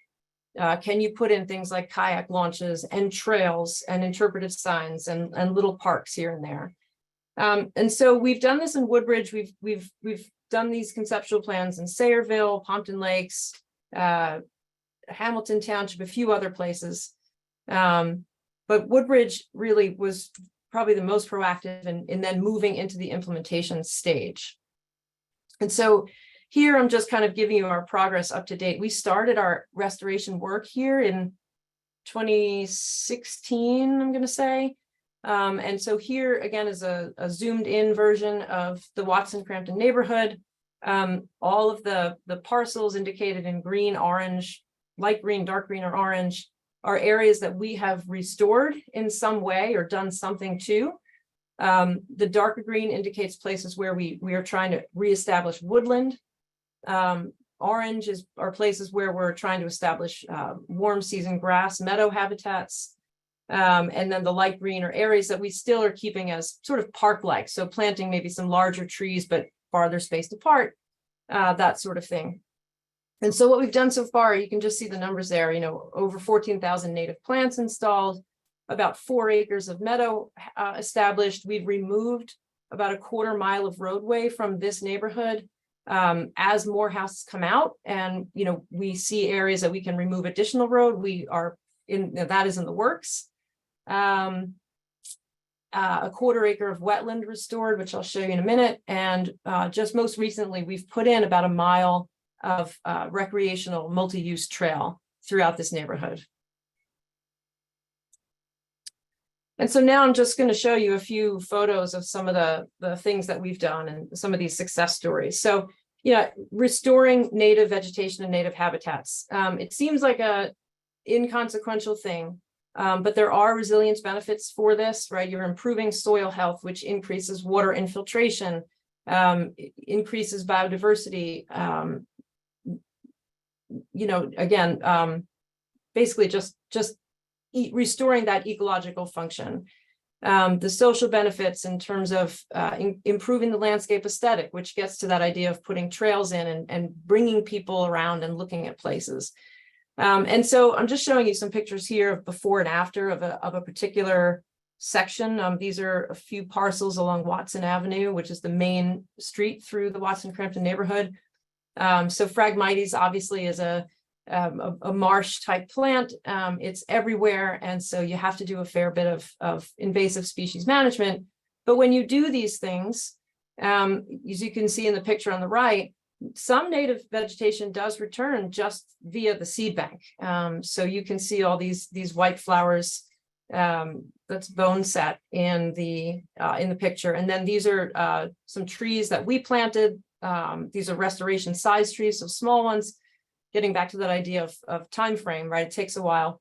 Can you put in things like kayak launches and trails and interpretive signs and little parks here and there? And so we've done this in Woodbridge. We've done these conceptual plans in Sayreville, Pompton Lakes, Hamilton Township, a few other places. But Woodbridge really was probably the most proactive in then moving into the implementation stage. And so here, I'm just kind of giving you our progress up to date. We started our restoration work here in 2016, I'm going to say. And so here again is a zoomed in version of the Watson Crampton neighborhood. All of the parcels indicated in green, orange, light green, dark green, or orange are areas that we have restored in some way or done something to. The darker green indicates places where we are trying to reestablish woodland. Orange are places where we're trying to establish warm season grass, meadow habitats. And then the light green are areas that we still are keeping as sort of park-like. So planting maybe some larger trees, but farther spaced apart, that sort of thing. And so what we've done so far, you can just see the numbers there, over 14,000 native plants installed, about 4 acres of meadow established. We've removed about a 1/4 mile of roadway from this neighborhood. As more houses come out and, we see areas that we can remove additional road, we are that is in the works. A 1/4 acre of wetland restored, which I'll show you in a minute. And just most recently, we've put in about 1 mile of recreational multi-use trail throughout this neighborhood. And so now I'm just going to show you a few photos of some of the things that we've done and some of these success stories. So, restoring native vegetation and native habitats. It seems like a inconsequential thing, but there are resilience benefits for this, right? You're improving soil health, which increases water infiltration, increases biodiversity. Again, basically just restoring that ecological function. The social benefits in terms of improving the landscape aesthetic, which gets to that idea of putting trails in and bringing people around and looking at places. And so I'm just showing you some pictures here of before and after of a particular section. These are a few parcels along Watson Avenue, which is the main street through the Watson Crampton neighborhood. So Phragmites obviously is a marsh type plant. It's everywhere. And so you have to do a fair bit of invasive species management. But when you do these things, as you can see in the picture on the right, some native vegetation does return just via the seed bank. So you can see all these white flowers, that's bone set in the picture. And then these are some trees that we planted. These are restoration size trees, so small ones. Getting back to that idea of time frame, right? It takes a while.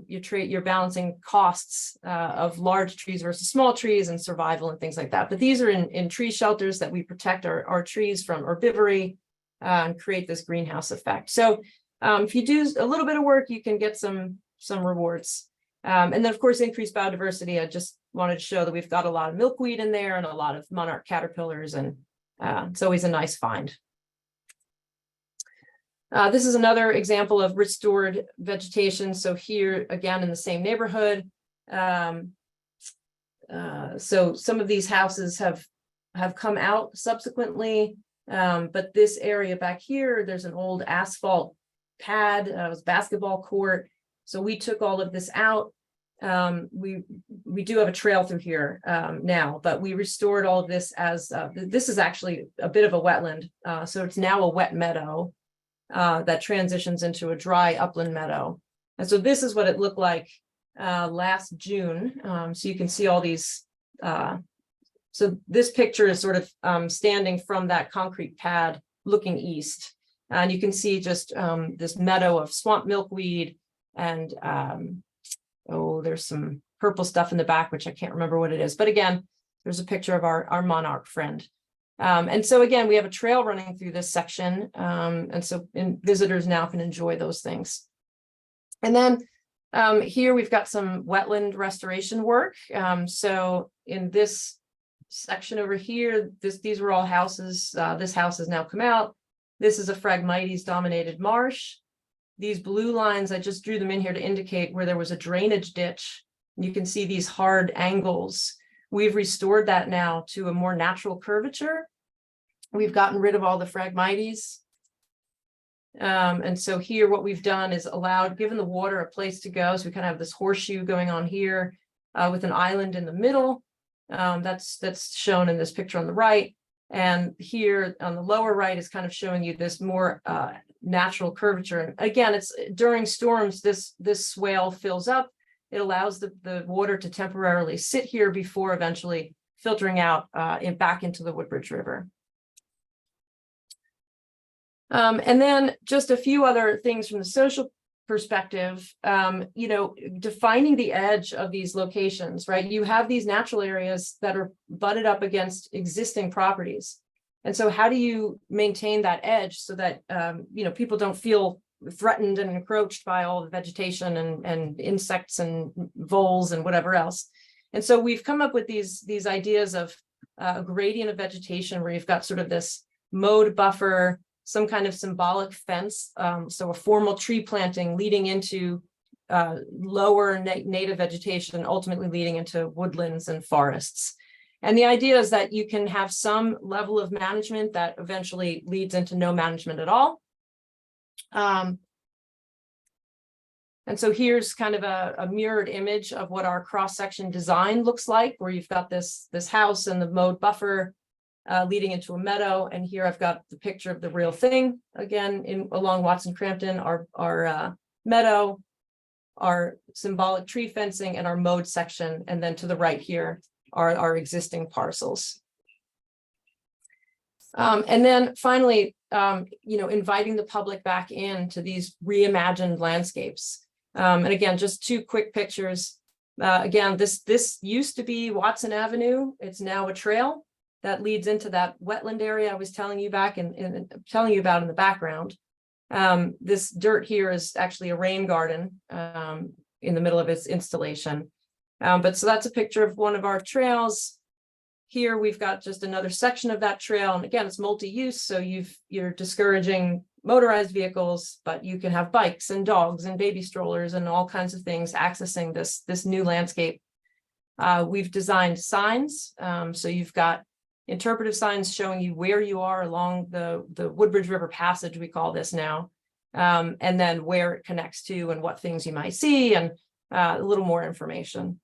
You're balancing costs of large trees versus small trees and survival and things like that. But these are in tree shelters that we protect our trees from herbivory and create this greenhouse effect. So if you do a little bit of work, you can get some rewards. And then of course, increased biodiversity. I just wanted to show that we've got a lot of milkweed in there and a lot of monarch caterpillars, and it's always a nice find. This is another example of restored vegetation. So here again in the same neighborhood, So some of these houses have come out subsequently, but this area back here, there's an old asphalt pad, it was basketball court. So we took all of this out. We do have a trail through here now, but we restored all of this as this is actually a bit of a wetland. So it's now a wet meadow that transitions into a dry upland meadow. And so this is what it looked like last June. So you can see all these. So this picture is sort of standing from that concrete pad looking east. And you can see just this meadow of swamp milkweed and oh, there's some purple stuff in the back, which I can't remember what it is. But again, there's a picture of our monarch friend. And so again, we have a trail running through this section. And so visitors now can enjoy those things. And then here we've got some wetland restoration work. So in this section over here, these were all houses. This house has now come out. This is a Phragmites dominated marsh. These blue lines, I just drew them in here to indicate where there was a drainage ditch. You can see these hard angles. We've restored that now to a more natural curvature. We've gotten rid of all the Phragmites. And so here what we've done is given the water a place to go. So we kind of have this horseshoe going on here with an island in the middle. That's shown in this picture on the right. And here on the lower right is kind of showing you this more natural curvature. And again, it's during storms, this swale fills up. It allows the water to temporarily sit here before eventually filtering out back into the Woodbridge River. And then just a few other things from the social perspective, defining the edge of these locations, right? You have these natural areas that are butted up against existing properties. And so how do you maintain that edge so that, people don't feel threatened and encroached by all the vegetation and insects and voles and whatever else? And so we've come up with these ideas of a gradient of vegetation where you've got sort of this mowed buffer, some kind of symbolic fence, so a formal tree planting leading into lower native vegetation, ultimately leading into woodlands and forests. And the idea is that you can have some level of management that eventually leads into no management at all. And so here's kind of a mirrored image of what our cross-section design looks like, where you've got this house and the mowed buffer leading into a meadow. And here I've got the picture of the real thing again along Watson Crampton, our meadow, our symbolic tree fencing, and our mowed section. And then to the right here are our existing parcels. And then finally, inviting the public back into these reimagined landscapes. And again, just two quick pictures. Again, this used to be Watson Avenue. It's now a trail that leads into that wetland area I was telling you about in the background. This dirt here is actually a rain garden in the middle of its installation. But so that's a picture of one of our trails. Here we've got just another section of that trail. And again, it's multi-use. So you're discouraging motorized vehicles, but you can have bikes and dogs and baby strollers and all kinds of things accessing this new landscape. We've designed signs. So you've got interpretive signs showing you where you are along the Woodbridge River Passage, we call this now, and then where it connects to and what things you might see and a little more information.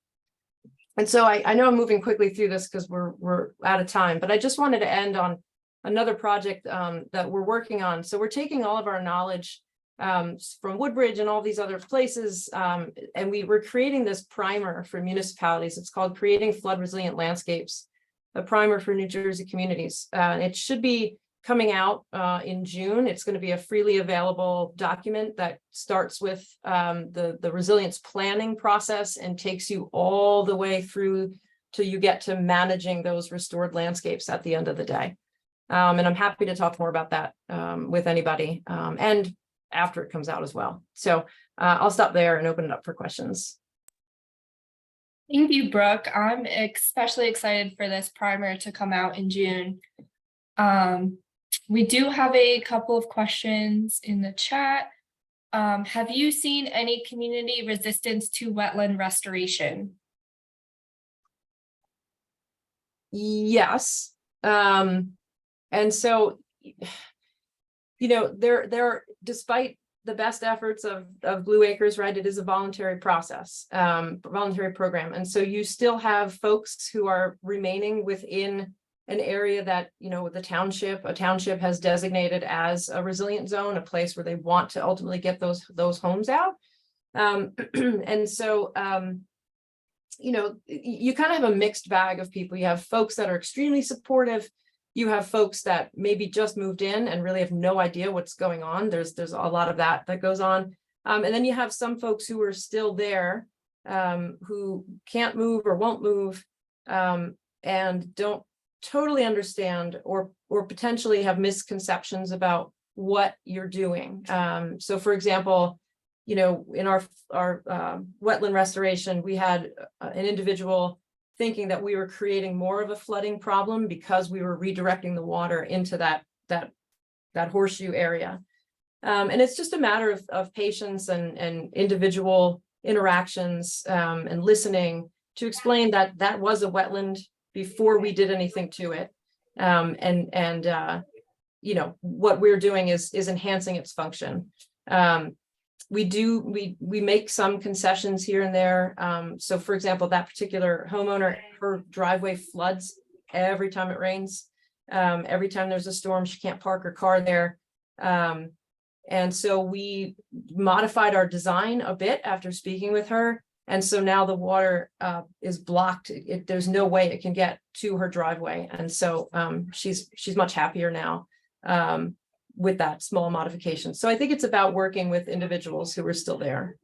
And so I know I'm moving quickly through this because we're out of time, but I just wanted to end on another project that we're working on. So we're taking all of our knowledge from Woodbridge and all these other places, and we're creating this primer for municipalities. It's called Creating Flood Resilient Landscapes, a primer for New Jersey communities. It should be coming out in June. It's going to be a freely available document that starts with the resilience planning process and takes you all the way through till you get to managing those restored landscapes at the end of the day. And I'm happy to talk more about that with anybody and after it comes out as well. So I'll stop there and open it up for questions. Thank you, Brooke. I'm especially excited for this primer to come out in June. We do have a couple of questions in the chat. Have you seen any community resistance to wetland restoration? Yes. And so, there, despite the best efforts of Blue Acres, right, it is a voluntary process, voluntary program. And so you still have folks who are remaining within an area that, a township has designated as a resilient zone, a place where they want to ultimately get those homes out. And so, you kind of have a mixed bag of people. You have folks that are extremely supportive. You have folks that maybe just moved in and really have no idea what's going on. There's a lot of that goes on. And then you have some folks who are still there, who can't move or won't move, and don't totally understand or potentially have misconceptions about what you're doing. So for example, in our wetland restoration, we had an individual thinking that we were creating more of a flooding problem because we were redirecting the water into that horseshoe area. And it's just a matter of patience and individual interactions, and listening to explain that that was a wetland before we did anything to it. What we're doing is enhancing its function. We make some concessions here and there. So for example, that particular homeowner, her driveway floods every time it rains. Every time there's a storm, she can't park her car there. And so we modified our design a bit after speaking with her. And so now the water is blocked. There's no way it can get to her driveway. And so she's much happier now. With that small modification. So I think it's about working with individuals who are still there.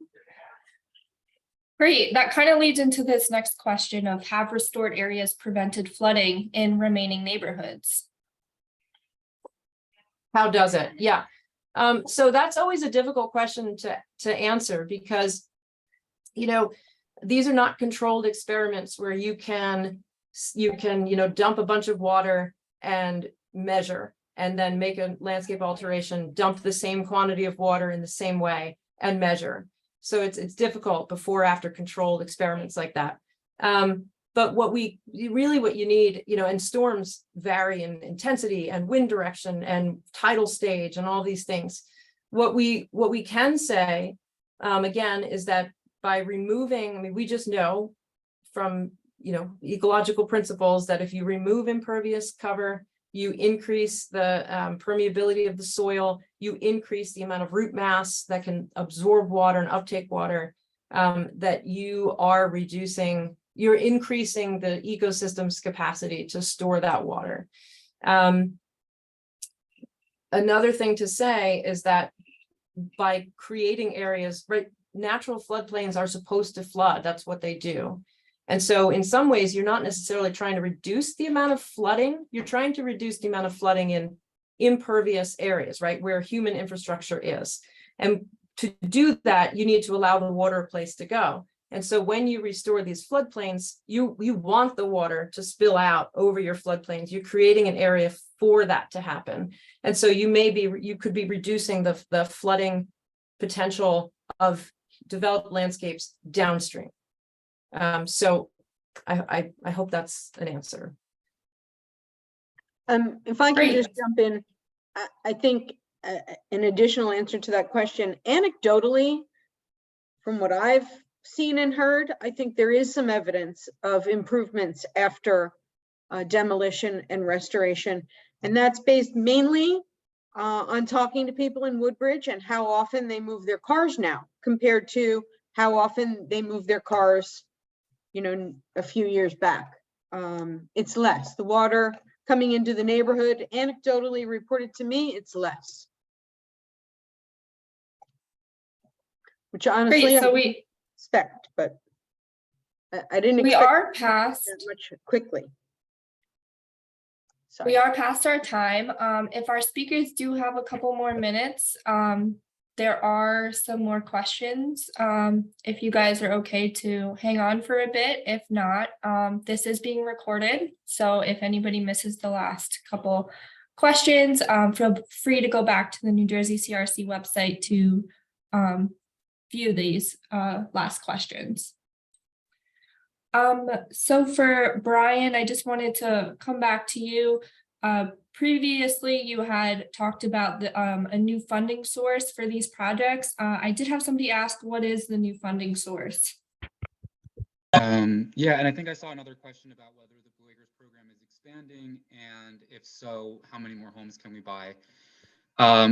Great. That kind of leads into this next question of, have restored areas prevented flooding in remaining neighborhoods? How does it? Yeah. So that's always a difficult question to answer, because, these are not controlled experiments where you can, dump a bunch of water and measure, and then make a landscape alteration, dump the same quantity of water in the same way and measure. So it's difficult before after controlled experiments like that. But what you need, and storms vary in intensity and wind direction and tidal stage and all these things. What we can say, again, is that by removing, we just know from, ecological principles that if you remove impervious cover, you increase the permeability of the soil, you increase the amount of root mass that can absorb water and uptake water, that you're increasing the ecosystem's capacity to store that water. Another thing to say is that by creating areas, right, natural floodplains are supposed to flood. That's what they do. And so in some ways, you're not necessarily trying to reduce the amount of flooding. You're trying to reduce the amount of flooding in impervious areas, right, where human infrastructure is. And to do that, you need to allow the water a place to go. And so when you restore these floodplains, you want the water to spill out over your floodplains. You're creating an area for that to happen. And so you could be reducing the flooding potential of developed landscapes downstream. So I hope that's an answer. If I can just jump in, I think an additional answer to that question, anecdotally, from what I've seen and heard, I think there is some evidence of improvements after demolition and restoration. And that's based mainly on talking to people in Woodbridge and how often they move their cars now compared to how often they move their cars, a few years back. It's less. The water coming into the neighborhood, anecdotally reported to me, it's less. Which honestly, Great, so I didn't expect, but I didn't we expect are past that much quickly. Sorry. We are past our time. If our speakers do have a couple more minutes, there are some more questions. If you guys are okay to hang on for a bit. If not, this is being recorded. So if anybody misses the last couple questions, feel free to go back to the New Jersey CRC website to view these last questions. So for Brian, I just wanted to come back to you. Previously, you had talked about a new funding source for these projects. I did have somebody ask, what is the new funding source? Yeah, and I think I saw another question about whether the Blue Acres program is expanding, and if so, how many more homes can we buy?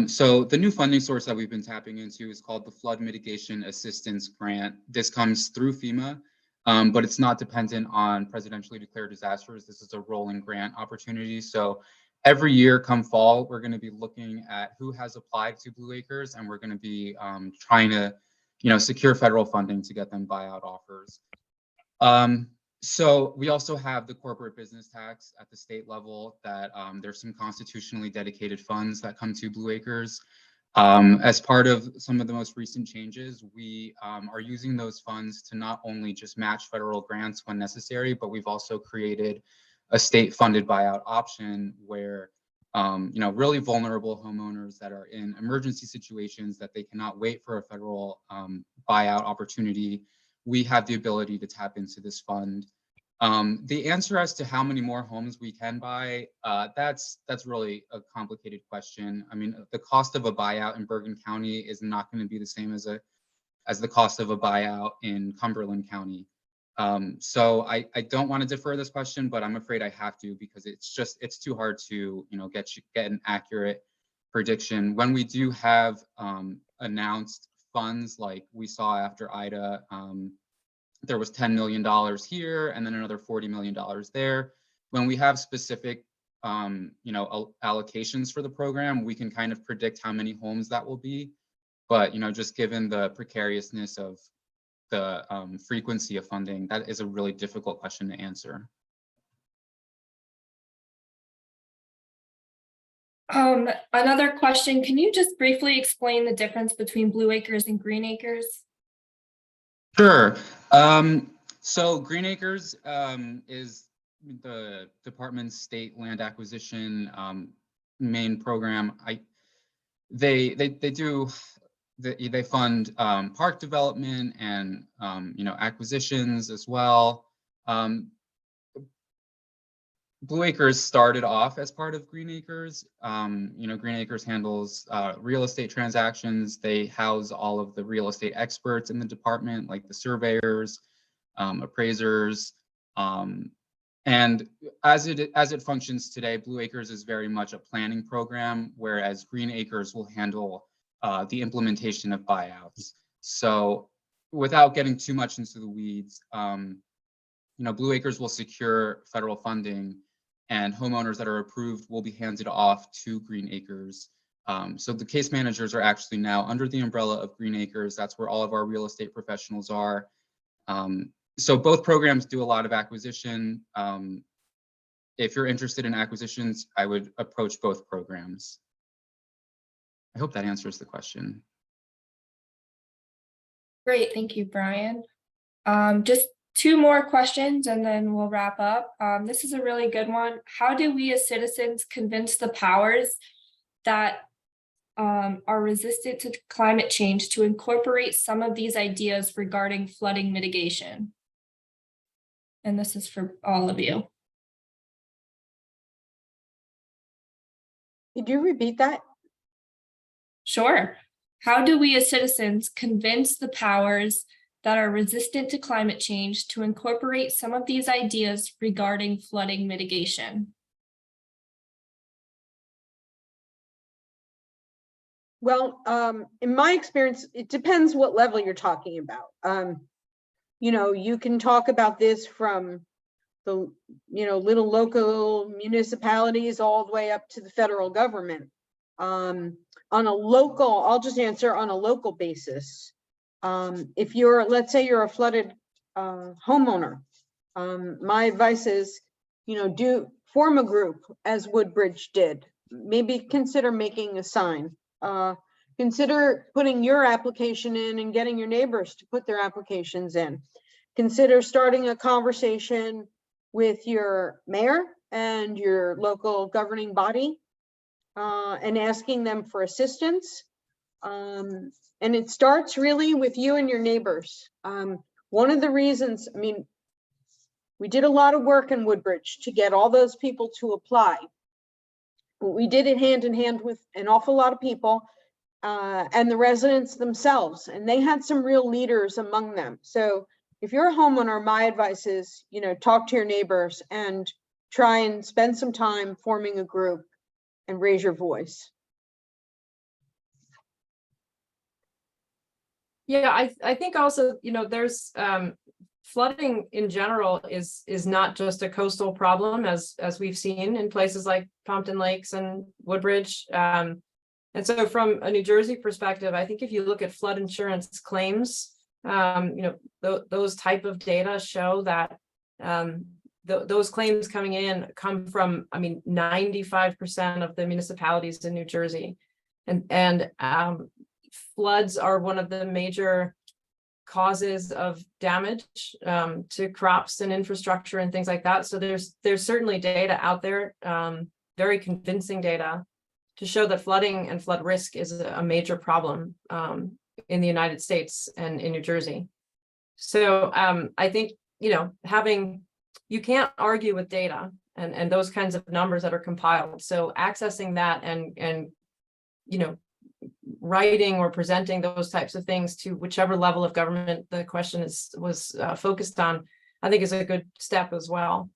So the new funding source that we've been tapping into is called the Flood Mitigation Assistance Grant. This comes through FEMA, but it's not dependent on presidentially declared disasters. This is a rolling grant opportunity. So every year come fall, we're going to be looking at who has applied to Blue Acres, and we're going to be trying to, secure federal funding to get them buyout offers. So we also have the corporate business tax at the state level that there's some constitutionally dedicated funds that come to Blue Acres. As part of some of the most recent changes, we are using those funds to not only just match federal grants when necessary, but we've also created a state funded buyout option where really vulnerable homeowners that are in emergency situations that they cannot wait for a federal buyout opportunity, we have the ability to tap into this fund. The answer as to how many more homes we can buy, that's really a complicated question. I mean, the cost of a buyout in Bergen County is not going to be the same as the cost of a buyout in Cumberland County. So I don't want to defer this question, but I'm afraid I have to, because it's too hard to get an accurate prediction. When we do have announced funds like we saw after Ida, there was $10 million here and then another $40 million there. When we have specific allocations for the program, we can kind of predict how many homes that will be. But just given the precariousness of the frequency of funding, that is a really difficult question to answer. Another question, can you just briefly explain the difference between Blue Acres and Green Acres? Sure. So Green Acres is the department's state land acquisition main program. They fund park development and acquisitions as well. Blue Acres started off as part of Green Acres. Green Acres handles real estate transactions. They house all of the real estate experts in the department, like the surveyors, appraisers, and as it functions today, Blue Acres is very much a planning program, whereas Green Acres will handle the implementation of buyouts. So, without getting too much into the weeds, Blue Acres will secure federal funding, and homeowners that are approved will be handed off to Green Acres. So the case managers are actually now under the umbrella of Green Acres. That's where all of our real estate professionals are. So both programs do a lot of acquisition. If you're interested in acquisitions, I would approach both programs. I hope that answers the question. Great, thank you, Brian. Just two more questions and then we'll wrap up. This is a really good one. How do we as citizens convince the powers that are resistant to climate change to incorporate some of these ideas regarding flooding mitigation? And this is for all of you. Could you repeat that? Sure. How do we as citizens convince the powers that are resistant to climate change to incorporate some of these ideas regarding flooding mitigation? Well, in my experience, it depends what level you're talking about. You can talk about this from the, little local municipalities all the way up to the federal government. On a local, I'll just answer on a local basis. If let's say you're a flooded homeowner, my advice is, form a group as Woodbridge did. Maybe consider making a sign. Consider putting your application in and getting your neighbors to put their applications in. Consider starting a conversation with your mayor and your local governing body and asking them for assistance. And it starts really with you and your neighbors. One of the reasons, We did a lot of work in Woodbridge to get all those people to apply. We did it hand in hand with an awful lot of people and the residents themselves, and they had some real leaders among them. So if you're a homeowner, my advice is, talk to your neighbors and try and spend some time forming a group and raise your voice. Yeah, I think also, there's flooding in general is not just a coastal problem as we've seen in places like Pompton Lakes and Woodbridge. And so from a New Jersey perspective, I think if you look at flood insurance claims, those type of data show that those claims coming in come from, 95% of the municipalities in New Jersey. And floods are one of the major causes of damage to crops and infrastructure and things like that. So there's certainly data out there, very convincing data to show that flooding and flood risk is a major problem in the United States and in New Jersey. So I think, you can't argue with data and those kinds of numbers that are compiled. So accessing that and writing or presenting those types of things to whichever level of government the question was focused on, I think is a good step as well.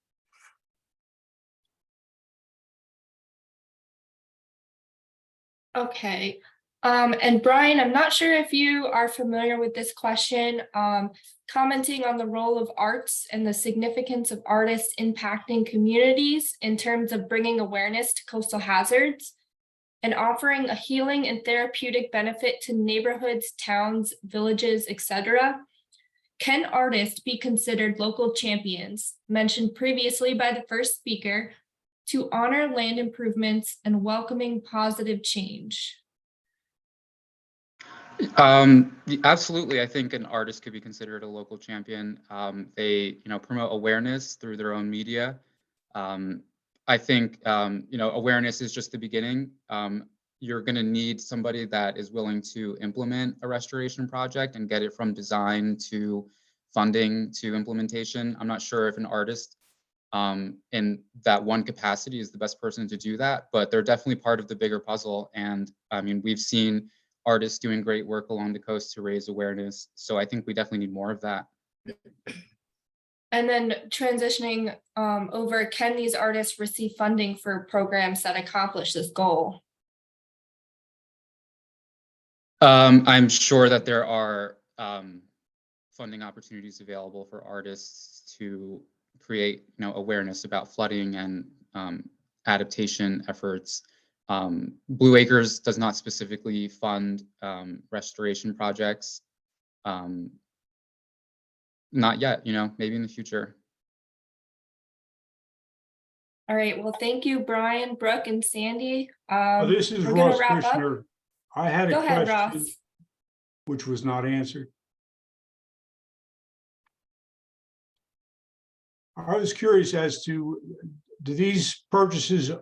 Okay. And Brian, I'm not sure if you are familiar with this question, commenting on the role of arts and the significance of artists impacting communities in terms of bringing awareness to coastal hazards and offering a healing and therapeutic benefit to neighborhoods, towns, villages, etc. Can artists be considered local champions, mentioned previously by the first speaker, to honor land improvements and welcoming positive change? Absolutely. I think an artist could be considered a local champion. They, promote awareness through their own media. I think, awareness is just the beginning. You're going to need somebody that is willing to implement a restoration project and get it from design to funding to implementation. I'm not sure if an artist in that one capacity is the best person to do that, but they're definitely part of the bigger puzzle. And we've seen artists doing great work along the coast to raise awareness. So I think we definitely need more of that. And then transitioning over, can these artists receive funding for programs that accomplish this goal? I'm sure that there are funding opportunities available for artists to create, awareness about flooding and adaptation efforts. Blue Acres does not specifically fund restoration projects. Not yet, maybe in the future. All right, well, thank you, Brian, Brooke, and Sandy. This is we're gonna Ross wrap up. Kushner. I had a Go ahead, question Ross. which was not answered. I was curious as to, do these purchases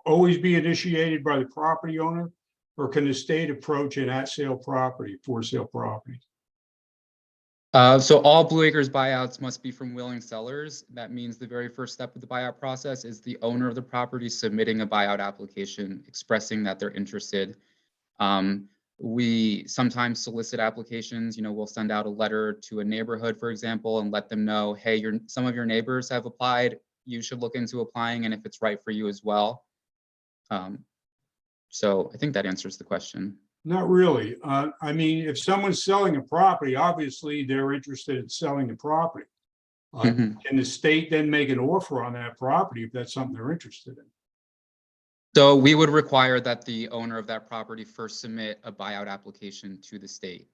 always be initiated by the property owner, or can the state approach an at-sale property, for sale property? So all Blue Acres buyouts must be from willing sellers. That means the very first step of the buyout process is the owner of the property submitting a buyout application expressing that they're interested. We sometimes solicit applications. We'll send out a letter to a neighborhood, for example, and let them know, hey, some of your neighbors have applied. You should look into applying, and if it's right for you as well. So I think that answers the question. Not really. If someone's selling a property, obviously they're interested in selling the property. Can the state then make an offer on that property if that's something they're interested in? So we would require that the owner of that property first submit a buyout application to the state.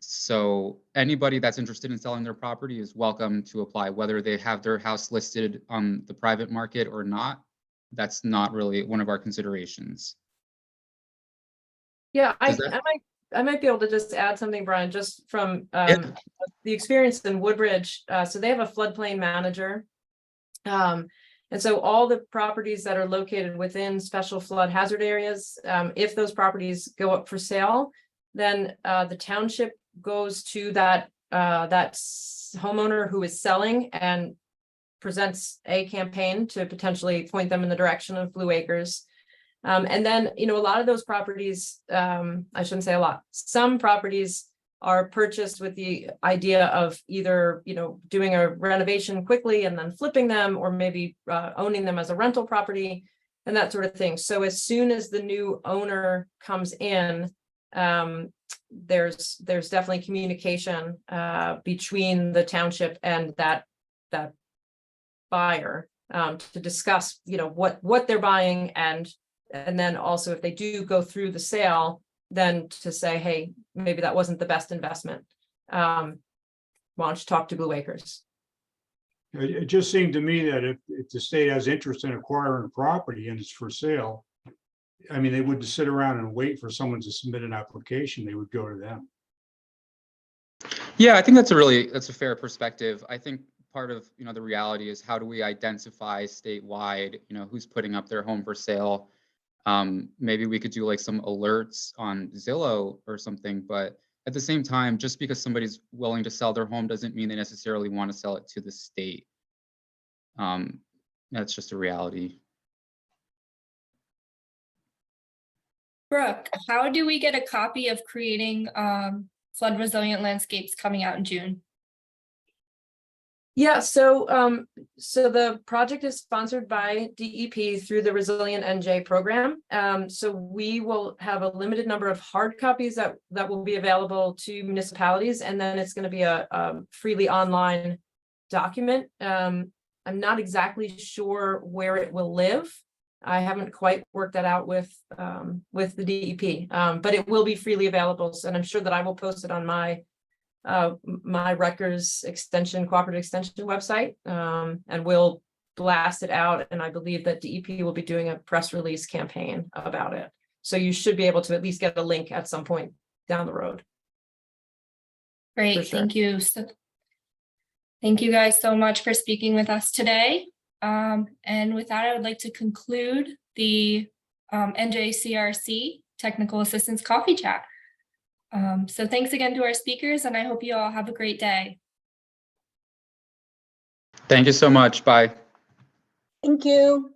So anybody that's interested in selling their property is welcome to apply, whether they have their house listed on the private market or not. That's not really one of our considerations. Yeah, I might be able to just add something, Brian, just from the experience in Woodbridge. So they have a floodplain manager. And so all the properties that are located within special flood hazard areas, if those properties go up for sale, then the township goes to that that homeowner who is selling and presents a campaign to potentially point them in the direction of Blue Acres. And then, a lot of those properties, I shouldn't say a lot, some properties are purchased with the idea of either, doing a renovation quickly and then flipping them, or maybe owning them as a rental property and that sort of thing. So as soon as the new owner comes in, there's definitely communication between the township and that buyer to discuss, what they're buying, and then also if they do go through the sale, then to say, hey, maybe that wasn't the best investment. Why don't you talk to Blue Acres? It just seemed to me that if the state has interest in acquiring a property and it's for sale, I mean, they wouldn't sit around and wait for someone to submit an application. They would go to them. Yeah, I think that's a fair perspective. I think part of, the reality is, how do we identify statewide, who's putting up their home for sale? Maybe we could do like some alerts on Zillow or something, but at the same time, just because somebody's willing to sell their home doesn't mean they necessarily want to sell it to the state. That's just a reality. Brooke, how do we get a copy of Creating Flood Resilient Landscapes coming out in June? Yeah, so the project is sponsored by DEP through the Resilient NJ program. So we will have a limited number of hard copies that will be available to municipalities, and then it's going to be a freely online document. I'm not exactly sure where it will live. I haven't quite worked that out with the DEP, but it will be freely available. And I'm sure that I will post it on my Rutgers cooperative extension website, and we'll blast it out. And I believe that DEP will be doing a press release campaign about it. So you should be able to at least get a link at some point down the road. Great, For sure. thank you. So, thank you guys so much for speaking with us today. And with that, I would like to conclude the NJCRC Technical Assistance Coffee Chat. So thanks again to our speakers, and I hope you all have a great day. Thank you so much. Bye. Thank you.